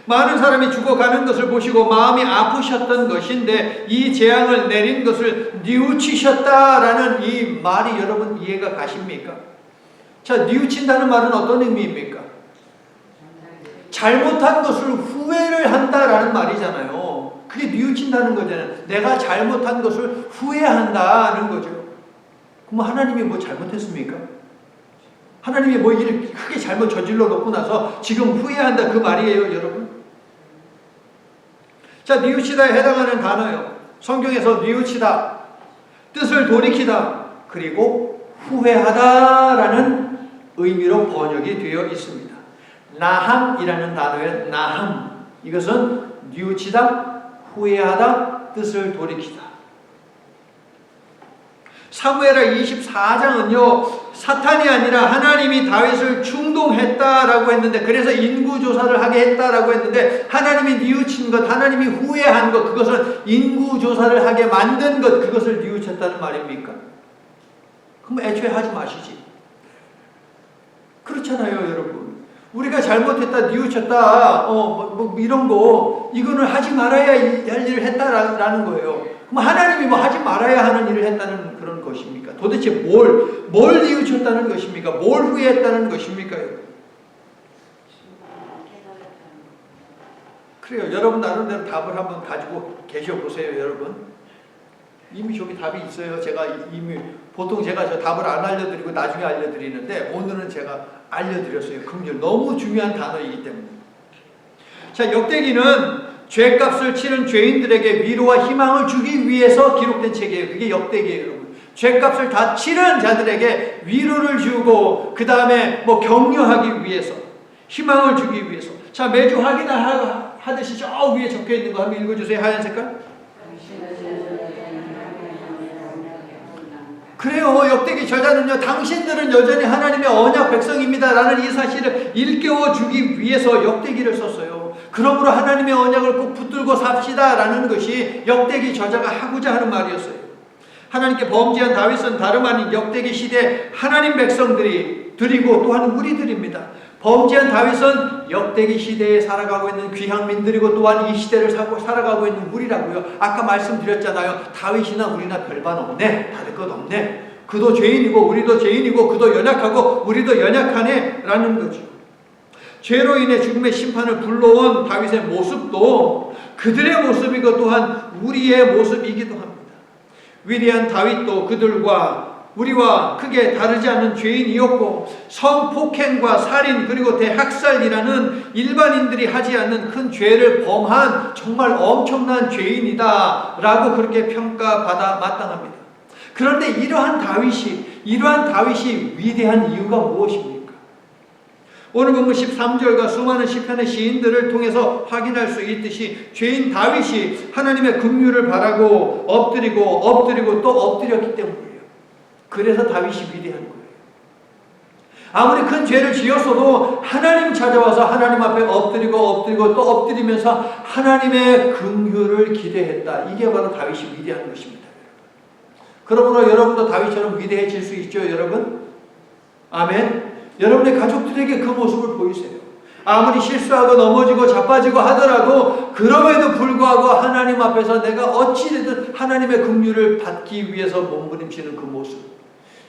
많은 사람이 죽어가는 것을 보시고 마음이 아프셨던 것인데 이 재앙을 내린 것을 뉘우치셨다라는 이 말이 여러분 이해가 가십니까? 자, 뉘우친다는 말은 어떤 의미입니까? 잘못한 것을 후회를 한다라는 말이잖아요. 그게 뉘우친다는 거잖아요. 내가 잘못한 것을 후회한다는 거죠. 그럼 하나님이 뭐 잘못했습니까? 하나님이 뭐 일을 크게 잘못 저질러 놓고 나서 지금 후회한다 그 말이에요, 여러분. 자, 뉘우치다에 해당하는 단어요. 성경에서 뉘우치다, 뜻을 돌이키다, 그리고 후회하다라는 의미로 번역이 되어 있습니다. 나함이라는 단어의 나함. 이것은 뉘우치다, 후회하다, 뜻을 돌이키다. 사무엘하 24장은요 사탄이 아니라 하나님이 다윗을 충동했다라고 했는데 그래서 인구조사를 하게 했다라고 했는데 하나님이 뉘우친 것, 하나님이 후회한 것, 그것은 인구조사를 하게 만든 것, 그것을 뉘우쳤다는 말입니까? 그럼 애초에 하지 마시지. 그렇잖아요, 여러분. 우리가 잘못했다, 뉘우쳤다, 뭐 이런 거 이거는 하지 말아야 할 일을 했다라는 거예요. 그럼 하나님이 뭐 하지 말아야 하는 일을 했다는 그런 것입니까? 도대체 뭘 뉘우쳤다는 것입니까? 뭘 후회했다는 것입니까? 그래요. 여러분 나름대로 답을 한번 가지고 계셔 보세요, 여러분. 이미 저기 답이 있어요. 제가 이미 보통 제가 저 답을 안 알려드리고 나중에 알려드리는데 오늘은 제가 알려드렸어요. 긍휼. 너무 중요한 단어이기 때문에. 자, 역대기는 죄값을 치른 죄인들에게 위로와 희망을 주기 위해서 기록된 책이에요. 그게 역대기예요, 여러분. 죄값을 다 치른 자들에게 위로를 주고 그 다음에 뭐 격려하기 위해서, 희망을 주기 위해서. 자, 매주 확인하듯이 저 위에 적혀 있는 거 한번 읽어주세요. 하얀 색깔. 그래요. 역대기 저자는요, 당신들은 여전히 하나님의 언약 백성입니다 라는 이 사실을 일깨워 주기 위해서 역대기를 썼어요. 그러므로 하나님의 언약을 꼭 붙들고 삽시다 라는 것이 역대기 저자가 하고자 하는 말이었어요. 하나님께 범죄한 다윗은 다름 아닌 역대기 시대 하나님 백성들이 드리고 또한 우리들입니다. 범죄한 다윗은 역대기 시대에 살아가고 있는 귀향민들이고 또한 이 시대를 살아가고 있는 우리라고요. 아까 말씀드렸잖아요. 다윗이나 우리나 별반 없네. 다를 것 없네. 그도 죄인이고 우리도 죄인이고 그도 연약하고 우리도 연약하네 라는 거죠. 죄로 인해 죽음의 심판을 불러온 다윗의 모습도 그들의 모습이고 또한 우리의 모습이기도 합니다. 위대한 다윗도 우리와 크게 다르지 않은 죄인이었고 성폭행과 살인 그리고 대학살이라는 일반인들이 하지 않는 큰 죄를 범한 정말 엄청난 죄인이다 라고 그렇게 평가받아 마땅합니다. 그런데 이러한 다윗이 위대한 이유가 무엇입니까? 오늘 본문 13절과 수많은 시편의 시인들을 통해서 확인할 수 있듯이 죄인 다윗이 하나님의 긍휼을 바라고 엎드리고 또 엎드렸기 때문이에요. 그래서 다윗이 위대한 거예요. 아무리 큰 죄를 지었어도 하나님 찾아와서 하나님 앞에 엎드리고 또 엎드리면서 하나님의 긍휼을 기대했다. 이게 바로 다윗이 위대한 것입니다. 그러므로 여러분도 다윗처럼 위대해질 수 있죠, 여러분? 아멘. 여러분의 가족들에게 그 모습을 보이세요. 아무리 실수하고 넘어지고 자빠지고 하더라도 그럼에도 불구하고 하나님 앞에서 내가 어찌되든 하나님의 긍휼을 받기 위해서 몸부림치는 그 모습,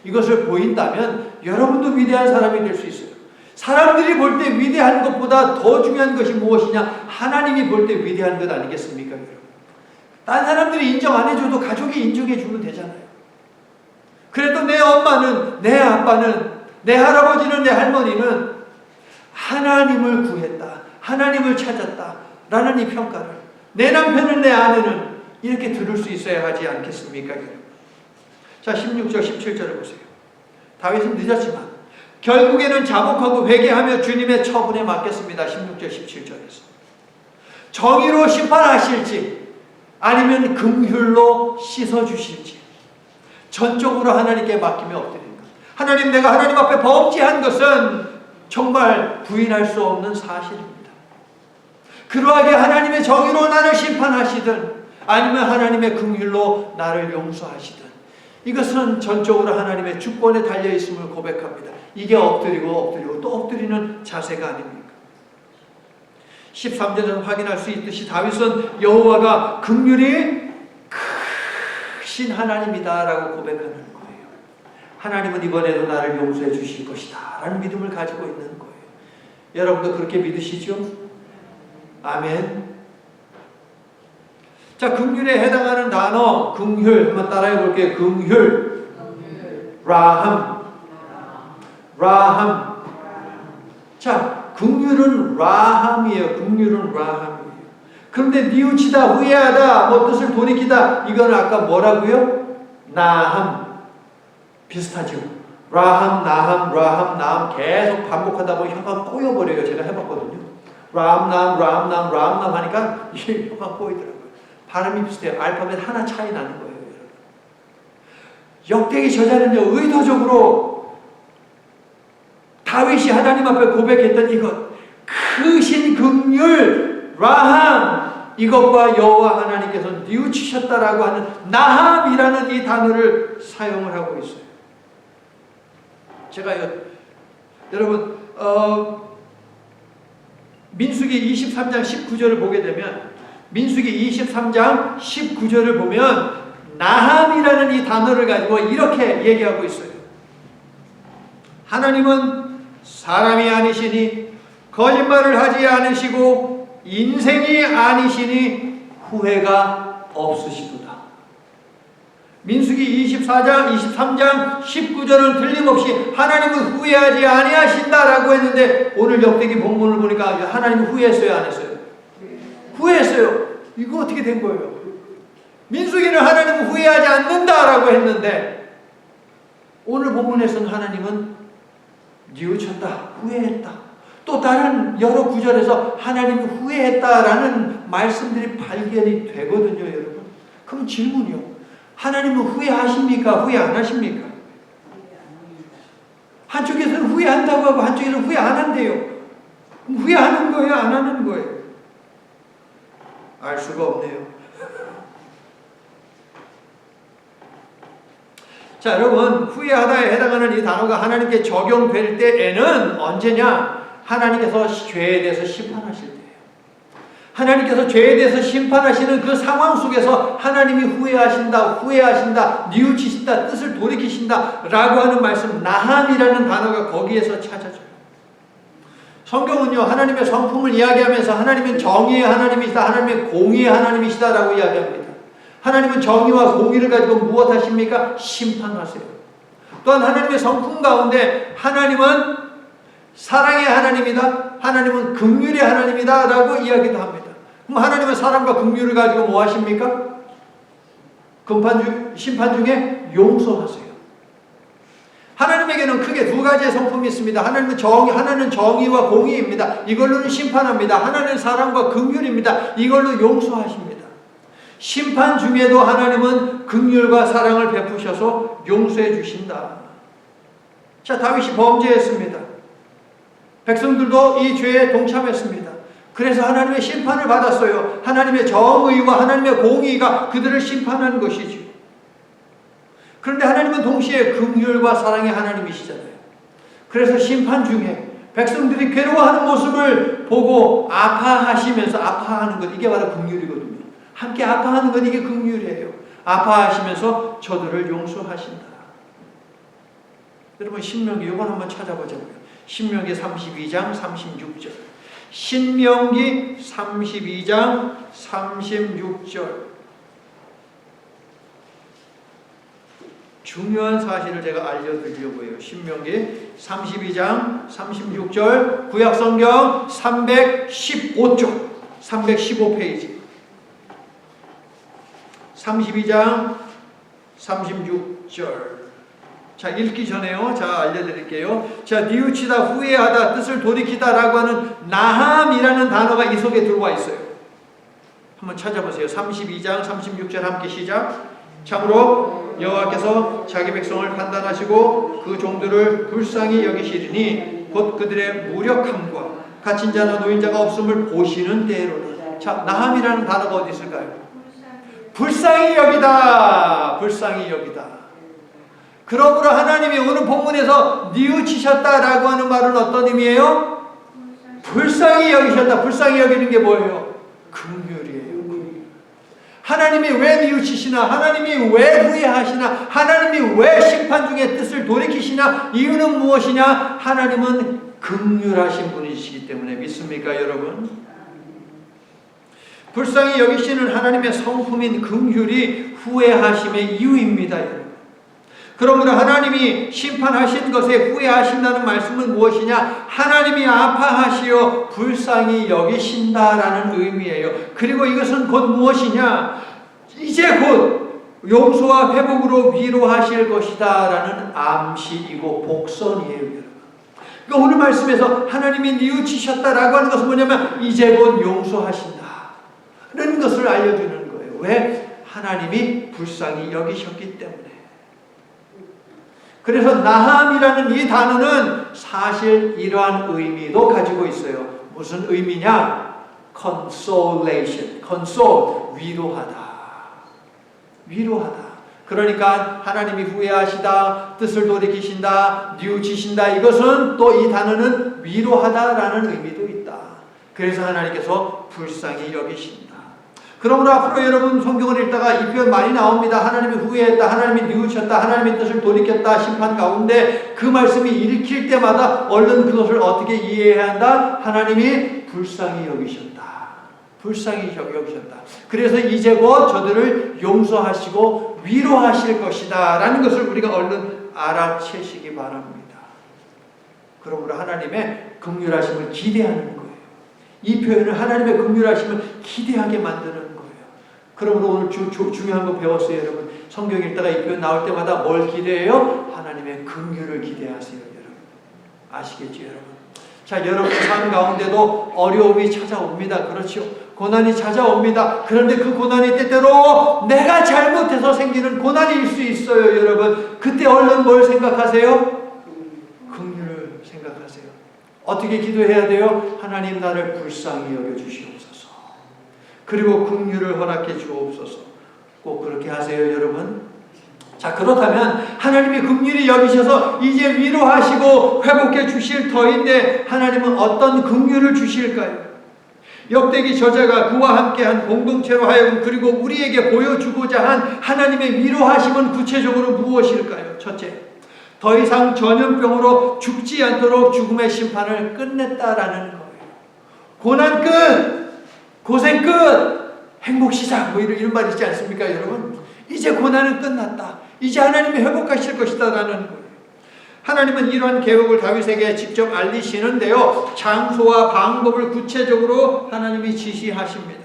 이것을 보인다면 여러분도 위대한 사람이 될 수 있어요. 사람들이 볼 때 위대한 것보다 더 중요한 것이 무엇이냐? 하나님이 볼 때 위대한 것 아니겠습니까, 여러분? 딴 사람들이 인정 안 해줘도 가족이 인정해 주면 되잖아요. 그래도 내 엄마는, 내 아빠는, 내 할아버지는, 내 할머니는 하나님을 구했다, 하나님을 찾았다 라는 이 평가를 내 남편은, 내 아내는 이렇게 들을 수 있어야 하지 않겠습니까? 자, 16절 17절을 보세요. 다윗은 늦었지만 결국에는 자복하고 회개하며 주님의 처분에 맡겼습니다. 16절 17절에서 정의로 심판하실지 아니면 긍휼로 씻어주실지 전적으로 하나님께 맡기며 엎드립니다. 하나님, 내가 하나님 앞에 범죄한 것은 정말 부인할 수 없는 사실입니다. 그러하게 하나님의 정의로 나를 심판하시든 아니면 하나님의 긍휼로 나를 용서하시든 이것은 전적으로 하나님의 주권에 달려있음을 고백합니다. 이게 엎드리고 또 엎드리는 자세가 아닙니까? 13절에서 확인할 수 있듯이 다윗은 여호와가 긍휼이 크신 하나님이다 라고 고백하는 거예요. 하나님은 이번에도 나를 용서해 주실 것이다 라는 믿음을 가지고 있는 거예요. 여러분도 그렇게 믿으시죠? 아멘. 자, 긍휼에 해당하는 단어 긍휼 한번 따라해 볼게요. 긍휼, 라함. 자, 긍휼은 라함이에요. 긍휼은 라함이에요. 그런데 뉘우치다, 후회하다, 뭐 뜻을 돌이키다, 이건 아까 뭐라고요? 나함. 비슷하죠? 라함, 나함 계속 반복하다 보면 혀가 꼬여버려요. 제가 해봤거든요. 라함 하니까 이게 혀가 꼬이더라고요. 발음이 비슷해요. 알파벳 하나 차이 나는 거예요. 역대기 저자는요, 의도적으로 다윗이 하나님 앞에 고백했던 이것, 크신 긍휼, 라함, 이것과 여호와 하나님께서 뉘우치셨다라고 하는 나함이라는 이 단어를 사용을 하고 있어요. 제가 여러분 민수기 23장 19절을 보게 되면 민수기 23장 19절을 보면 나함이라는 이 단어를 가지고 이렇게 얘기하고 있어요. 하나님은 사람이 아니시니 거짓말을 하지 않으시고 인생이 아니시니 후회가 없으시도다. 민수기 24장, 23장, 19절은 틀림없이 하나님은 후회하지 아니하신다라고 했는데 오늘 역대기 본문을 보니까 하나님은 후회했어요, 안 했어요? 후회했어요. 이거 어떻게 된 거예요? 민수기는 하나님은 후회하지 않는다라고 했는데 오늘 본문에서는 하나님은 뉘우쳤다, 후회했다. 또 다른 여러 구절에서 하나님이 후회했다라는 말씀들이 발견이 되거든요, 여러분. 그럼 질문이요. 하나님은 후회하십니까? 후회 안 하십니까? 한쪽에서는 후회한다고 하고 한쪽에서는 후회 안 한대요. 그럼 후회하는 거예요? 안 하는 거예요? 알 수가 없네요. 자, 여러분, 후회하다에 해당하는 이 단어가 하나님께 적용될 때에는 언제냐? 하나님께서 죄에 대해서 심판하실 때예요. 하나님께서 죄에 대해서 심판하시는 그 상황 속에서 하나님이 후회하신다, 뉘우치신다, 뜻을 돌이키신다 라고 하는 말씀, 나함이라는 단어가 거기에서 찾아져요. 성경은요, 하나님의 성품을 이야기하면서 하나님은 정의의 하나님이시다, 하나님의 공의의 하나님이시다 라고 이야기합니다. 하나님은 정의와 공의를 가지고 무엇 하십니까? 심판하세요. 또한 하나님의 성품 가운데 하나님은 사랑의 하나님이다, 하나님은 긍휼의 하나님이다 라고 이야기도 합니다. 그럼 하나님은 사랑과 긍휼을 가지고 뭐 하십니까? 심판 중에 용서하세요. 하나님에게는 크게 두 가지의 성품이 있습니다. 하나는 정의와 공의입니다. 이걸로는 심판합니다. 하나는 사랑과 긍휼입니다. 이걸로 용서하십니다. 심판 중에도 하나님은 긍휼과 사랑을 베푸셔서 용서해 주신다. 자, 다윗이 범죄했습니다. 백성들도 이 죄에 동참했습니다. 그래서 하나님의 심판을 받았어요. 하나님의 정의와 하나님의 공의가 그들을 심판하는 것이죠. 그런데 하나님은 동시에 긍휼과 사랑의 하나님이시잖아요. 그래서 심판 중에 백성들이 괴로워하는 모습을 보고 아파하는 것, 이게 바로 긍휼이거든요. 함께 아파하는 것, 이게 긍휼이에요. 아파하시면서 저들을 용서하신다. 여러분, 신명기 이건 한번 찾아보자고요. 신명기 32장 36절. 신명기 32장 36절. 중요한 사실을 제가 알려드리려고 해요. 신명기 32장 36절, 구약성경 315쪽, 315페이지. 32장 36절. 자, 읽기 전에요. 자, 알려드릴게요. 자, 뉘우치다, 후회하다, 뜻을 돌이키다 라고 하는 나함이라는 단어가 이 속에 들어와 있어요. 한번 찾아보세요. 32장 36절 함께 시작. 참으로 여호와께서 자기 백성을 판단하시고 그 종들을 불쌍히 여기시리니 곧 그들의 무력함과 갇힌 자나 노인자가 없음을 보시는 때로다. 자, 나함이라는 단어가 어디 있을까요? 불쌍히 여기다. 불쌍히 여기다. 그러므로 하나님이 오늘 본문에서 뉘우치셨다라고 하는 말은 어떤 의미예요? 불쌍히 여기셨다. 불쌍히 여기는 게 뭐예요? 긍휼이에요. 하나님이 왜 뉘우치시나? 하나님이 왜 후회하시나? 하나님이 왜 심판 중에 뜻을 돌이키시나? 이유는 무엇이냐? 하나님은 긍휼하신 분이시기 때문에. 믿습니까, 여러분? 불쌍히 여기시는 하나님의 성품인 긍휼이 후회하심의 이유입니다, 여러분. 그러므로 하나님이 심판하신 것에 후회하신다는 말씀은 무엇이냐? 하나님이 아파하시어 불쌍히 여기신다라는 의미예요. 그리고 이것은 곧 무엇이냐? 이제 곧 용서와 회복으로 위로하실 것이다라는 암시이고 복선이에요, 여러분. 그러니까 오늘 말씀에서 하나님이 뉘우치셨다라고 하는 것은 뭐냐면 이제 곧 용서하신다는 것을 알려주는 거예요. 왜? 하나님이 불쌍히 여기셨기 때문에. 그래서 나함이라는 이 단어는 사실 이러한 의미도 가지고 있어요. 무슨 의미냐? consolation. console, 위로하다. 위로하다. 그러니까 하나님이 후회하시다, 뜻을 돌이키신다, 뉘우치신다. 이것은 또 이 단어는 위로하다라는 의미도 있다. 그래서 하나님께서 불쌍히 여기신다. 그러므로 앞으로 여러분 성경을 읽다가 이 표현 많이 나옵니다. 하나님이 후회했다, 하나님이 뉘우쳤다, 하나님의 뜻을 돌이켰다, 심판 가운데 그 말씀이 읽힐 때마다 얼른 그것을 어떻게 이해해야 한다? 하나님이 불쌍히 여기셨다. 불쌍히 여기셨다. 그래서 이제 곧 저들을 용서하시고 위로하실 것이다 라는 것을 우리가 얼른 알아채시기 바랍니다. 그러므로 하나님의 긍휼하심을 기대하는 거예요. 이 표현은 하나님의 긍휼하심을 기대하게 만드는 거예요. 그러므로 오늘 중요한 거 배웠어요, 여러분. 성경 읽다가 이 표현 나올 때마다 뭘 기대해요? 하나님의 긍휼을 기대하세요, 여러분. 아시겠죠, 여러분? 자, 여러분 삶 가운데도 어려움이 찾아옵니다. 그렇죠? 고난이 찾아옵니다. 그런데 그 고난이 때때로 내가 잘못해서 생기는 고난일 수 있어요, 여러분. 그때 얼른 뭘 생각하세요? 긍휼을 생각하세요. 어떻게 기도해야 돼요? 하나님 나를 불쌍히 여겨주시옵소서. 그리고 긍휼을 허락해 주옵소서. 꼭 그렇게 하세요, 여러분. 자, 그렇다면 하나님이 긍휼히 여기셔서 이제 위로하시고 회복해 주실 터인데 하나님은 어떤 긍휼을 주실까요? 역대기 저자가 그와 함께한 공동체로 하여금 그리고 우리에게 보여주고자 한 하나님의 위로하심은 구체적으로 무엇일까요? 첫째, 더 이상 전염병으로 죽지 않도록 죽음의 심판을 끝냈다라는 거예요. 고난 끝! 고생 끝! 행복 시작! 뭐 이런 말 있지 않습니까, 여러분? 이제 고난은 끝났다. 이제 하나님이 회복하실 것이다 라는 거예요. 하나님은 이러한 계획을 다윗에게 직접 알리시는데요. 장소와 방법을 구체적으로 하나님이 지시하십니다.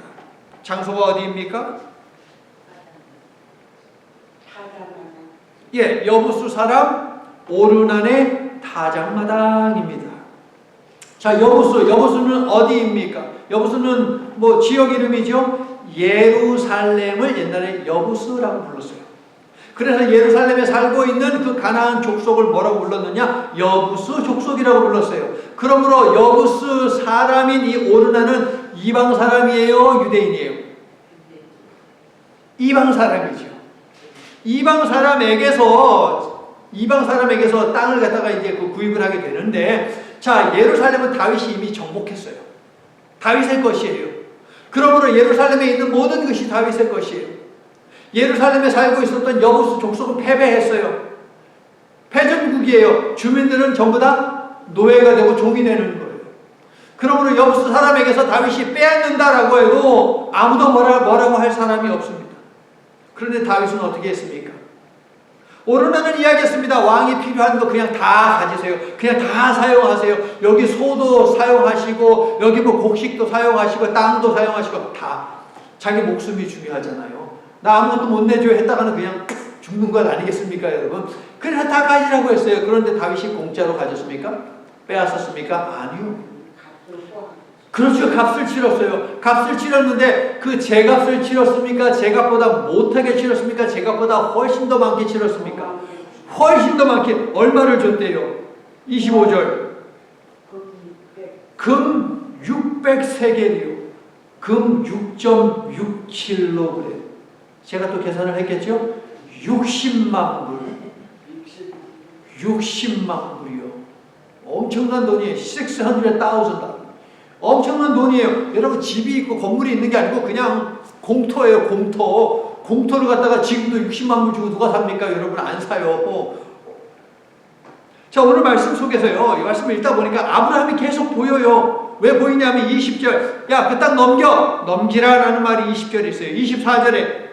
장소가 어디입니까? 예, 여부수 사람 오르난의 타작마당입니다. 자, 여부수는 어디입니까? 여부수는 뭐 지역 이름이죠. 예루살렘을 옛날에 여부수라고 불렀어요. 그래서 예루살렘에 살고 있는 그 가나안 족속을 뭐라고 불렀느냐? 여부수 족속이라고 불렀어요. 그러므로 여부수 사람인 이 오르나는 이방 사람이에요? 유대인이에요? 이방 사람이죠. 이방 사람에게서 땅을 갖다가 이제 구입을 하게 되는데, 자, 예루살렘은 다윗이 이미 정복했어요. 다윗의 것이에요. 그러므로 예루살렘에 있는 모든 것이 다윗의 것이에요. 예루살렘에 살고 있었던 여부수 족속은 패배했어요. 패전국이에요. 주민들은 전부 다 노예가 되고 종이 되는 거예요. 그러므로 여부수 사람에게서 다윗이 빼앗는다라고 해도 아무도 뭐라고 할 사람이 없습니다. 그런데 다윗은 어떻게 했습니까? 오르나는 이야기했습니다. 왕이 필요한 거 그냥 다 가지세요. 그냥 다 사용하세요. 여기 소도 사용하시고 여기 뭐 곡식도 사용하시고 땅도 사용하시고 다. 자기 목숨이 중요하잖아요. 나 아무것도 못 내줘 했다가는 그냥 죽는 것 아니겠습니까, 여러분? 그래서 다 가지라고 했어요. 그런데 다윗이 공짜로 가졌습니까? 빼앗았습니까? 아니요. 그렇죠. 값을 치렀어요. 값을 치렀는데 그 제값을 치렀습니까? 제값보다 못하게 치렀습니까? 제값보다 훨씬 더 많게 치렀습니까? 훨씬 더 많게. 얼마를 줬대요? 25절. 금 600세겔이요. 금 6.67kg. 제가 또 계산을 했겠죠? 60만 불. 60만 불이요. 엄청난 돈이에요. 600,000. 엄청난 돈이에요. 여러분, 집이 있고 건물이 있는 게 아니고 그냥 공터예요. 공터. 공터를 갖다가 지금도 60만 불 주고 누가 삽니까? 여러분, 안 사요. 자, 오늘 말씀 속에서요, 이 말씀을 읽다 보니까 아브라함이 계속 보여요. 왜 보이냐면 20절. 야, 그 땅 넘기라 라는 말이 20절에 있어요. 24절에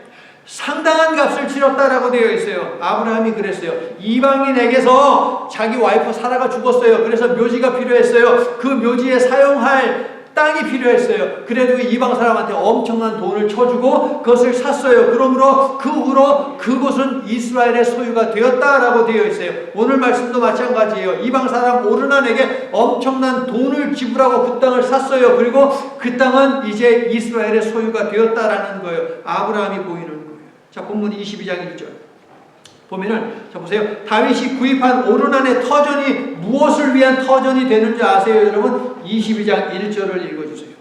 상당한 값을 치렀다라고 되어 있어요. 아브라함이 그랬어요. 이방인에게서 자기 와이프 사라가 죽었어요. 그래서 묘지가 필요했어요. 그 묘지에 사용할 땅이 필요했어요. 그래도 이방 사람한테 엄청난 돈을 쳐주고 그것을 샀어요. 그러므로 그 후로 그곳은 이스라엘의 소유가 되었다라고 되어 있어요. 오늘 말씀도 마찬가지예요. 이방 사람 오르난에게 엄청난 돈을 지불하고 그 땅을 샀어요. 그리고 그 땅은 이제 이스라엘의 소유가 되었다라는 거예요. 아브라함이 보이는 거예요. 자, 본문 22장 1절 보면은, 자, 보세요. 다윗이 구입한 오르난의 터전이 무엇을 위한 터전이 되는지 아세요, 여러분? 22장 1절을 읽어주세요.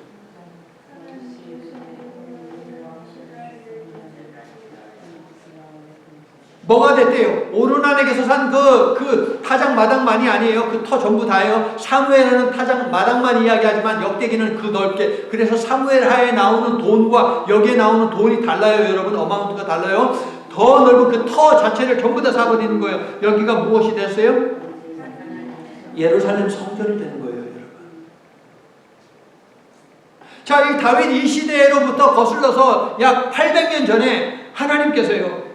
뭐가 됐대요? 오르난에게서 산 그 타작 마당만이 아니에요. 그 터 전부 다예요. 사무엘은 타작 마당만 이야기하지만 역대기는 그 넓게. 그래서 사무엘 하에 나오는 돈과 여기에 나오는 돈이 달라요, 여러분. 어마운트가 달라요. 더 넓은 그 터 자체를 전부 다 사버리는 거예요. 여기가 무엇이 됐어요? 예루살렘 성전이 되는 거예요, 여러분. 자, 이 다윗 이 시대로부터 거슬러서 약 800년 전에 하나님께서요,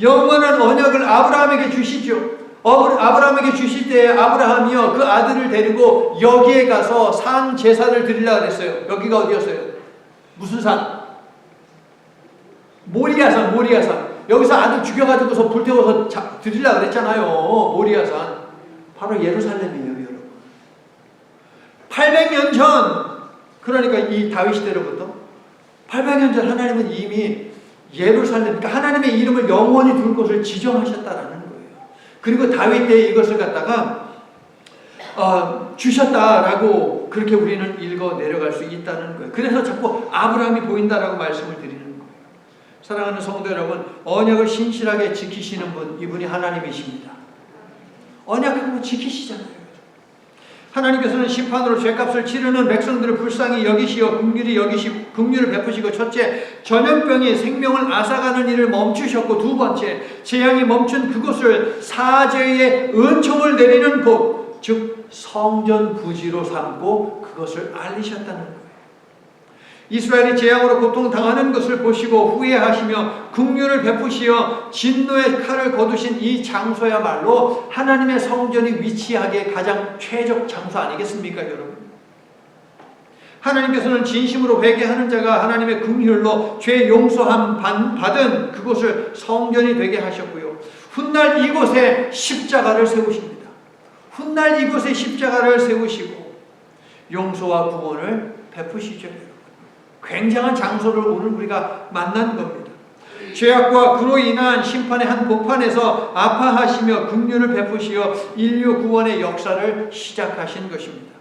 영원한 언약을 아브라함에게 주시죠. 아브라함에게 주실 때 아브라함이요, 그 아들을 데리고 여기에 가서 산 제사를 드리려고 그랬어요. 여기가 어디였어요? 무슨 산? 모리아산, 모리아산. 여기서 아들 죽여가지고서 불태워서 드리려고 그랬잖아요. 모리아산. 바로 예루살렘이에요, 여러분. 800년 전, 그러니까 이 다윗 시대로부터 800년 전 하나님은 이미 예루살렘, 그러니까 하나님의 이름을 영원히 둘 곳을 지정하셨다라는 거예요. 그리고 다윗 때 이것을 갖다가 주셨다라고 그렇게 우리는 읽어 내려갈 수 있다는 거예요. 그래서 자꾸 아브라함이 보인다라고 말씀을 드리는 거예요. 사랑하는 성도 여러분, 언약을 신실하게 지키시는 분, 이분이 하나님이십니다. 언약을 뭐 지키시잖아요. 하나님께서는 심판으로 죄값을 치르는 백성들을 불쌍히 여기시어 긍휼을 베푸시고, 첫째, 전염병이 생명을 앗아가는 일을 멈추셨고, 두 번째, 재앙이 멈춘 그곳을 사죄의 은총을 내리는 곳, 즉 성전 부지로 삼고 그것을 알리셨다는 거예요. 이스라엘이 재앙으로 고통당하는 것을 보시고 후회하시며 긍휼을 베푸시어 진노의 칼을 거두신 이 장소야말로 하나님의 성전이 위치하기에 가장 최적 장소 아니겠습니까, 여러분? 하나님께서는 진심으로 회개하는 자가 하나님의 긍휼로 죄 용서함 받은 그곳을 성전이 되게 하셨고요, 훗날 이곳에 십자가를 세우십니다. 훗날 이곳에 십자가를 세우시고 용서와 구원을 베푸시죠. 굉장한 장소를 오늘 우리가 만난 겁니다. 죄악과 그로 인한 심판의 한 복판에서 아파하시며 긍휼을 베푸시어 인류 구원의 역사를 시작하신 것입니다.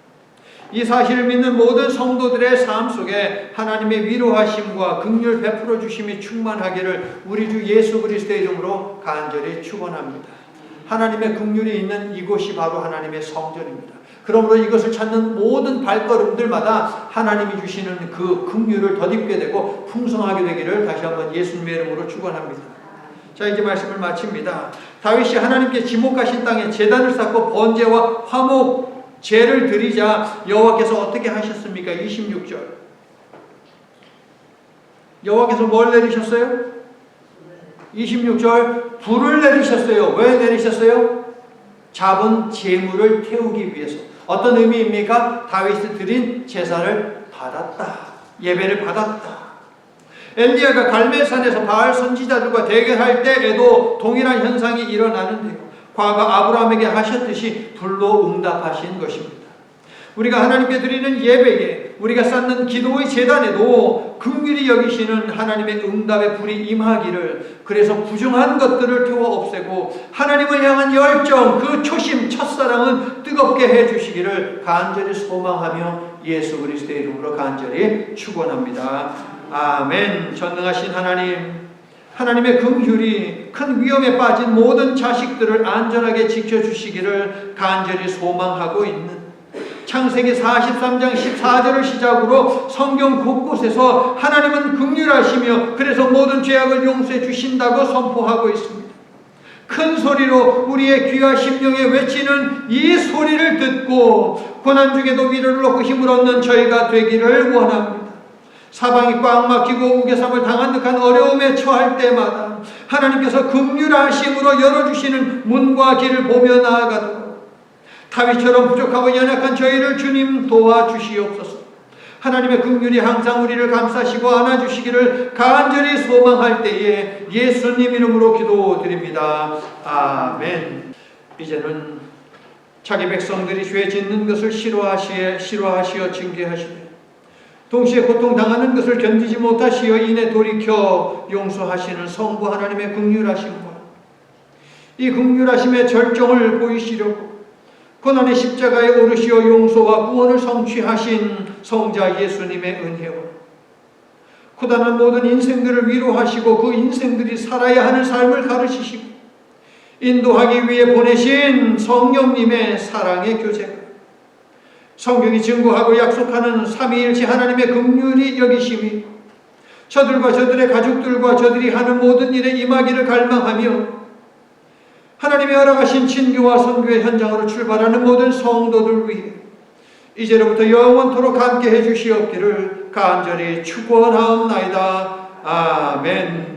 이 사실을 믿는 모든 성도들의 삶 속에 하나님의 위로하심과 긍휼 베풀어 주심이 충만하기를 우리 주 예수 그리스도의 이름으로 간절히 축원합니다. 하나님의 긍휼이 있는 이곳이 바로 하나님의 성전입니다. 그러므로 이것을 찾는 모든 발걸음들마다 하나님이 주시는 그 긍휼을 덧입게 되고 풍성하게 되기를 다시 한번 예수님의 이름으로 축원합니다. 자, 이제 말씀을 마칩니다. 다윗이 하나님께 지목하신 땅에 제단을 쌓고 번제와 화목 제를 드리자 여호와께서 어떻게 하셨습니까? 26절. 여호와께서 뭘 내리셨어요? 26절, 불을 내리셨어요. 왜 내리셨어요? 잡은 재물을 태우기 위해서. 어떤 의미입니까? 다윗이 드린 제사를 받았다. 예배를 받았다. 엘리야가 갈멜산에서 바알 선지자들과 대결할 때에도 동일한 현상이 일어나는데요, 과거 아브라함에게 하셨듯이 불로 응답하신 것입니다. 우리가 하나님께 드리는 예배에, 우리가 쌓는 기도의 제단에도 긍휼히 여기시는 하나님의 응답의 불이 임하기를, 그래서 부정한 것들을 태워 없애고 하나님을 향한 열정, 그 초심, 첫사랑은 뜨겁게 해주시기를 간절히 소망하며 예수 그리스도의 이름으로 간절히 축원합니다. 아멘. 전능하신 하나님, 하나님의 긍휼이 큰 위험에 빠진 모든 자식들을 안전하게 지켜주시기를 간절히 소망하고 있는 창세기 43장 14절을 시작으로 성경 곳곳에서 하나님은 긍휼하시며 그래서 모든 죄악을 용서해 주신다고 선포하고 있습니다. 큰 소리로 우리의 귀와 심령에 외치는 이 소리를 듣고 고난 중에도 위로를 얻고 힘을 얻는 저희가 되기를 원합니다. 사방이 꽉 막히고 우겨삼을 당한 듯한 어려움에 처할 때마다 하나님께서 긍휼하심으로 열어주시는 문과 길을 보며 나아가도록 다윗처럼 부족하고 연약한 저희를 주님 도와주시옵소서. 하나님의 긍휼이 항상 우리를 감싸시고 안아주시기를 간절히 소망할 때에 예수님 이름으로 기도드립니다. 아멘. 이제는 자기 백성들이 죄 짓는 것을 싫어하시어 징계하시며 동시에 고통당하는 것을 견디지 못하시어 이내 돌이켜 용서하시는 성부 하나님의 긍휼하심과 이 긍휼하심의 절정을 보이시려고 고난의 십자가에 오르시어 용서와 구원을 성취하신 성자 예수님의 은혜와 고단한 모든 인생들을 위로하시고 그 인생들이 살아야 하는 삶을 가르치시고 인도하기 위해 보내신 성령님의 사랑의 교제가 성경이 증거하고 약속하는 삼위일체 하나님의 긍휼이 여기심이 저들과 저들의 가족들과 저들이 하는 모든 일에 임하기를 갈망하며 하나님이 허락하신 진교와 선교의 현장으로 출발하는 모든 성도들 위해 이제로부터 영원토록 함께 해주시옵기를 간절히 축원하옵나이다. 아멘.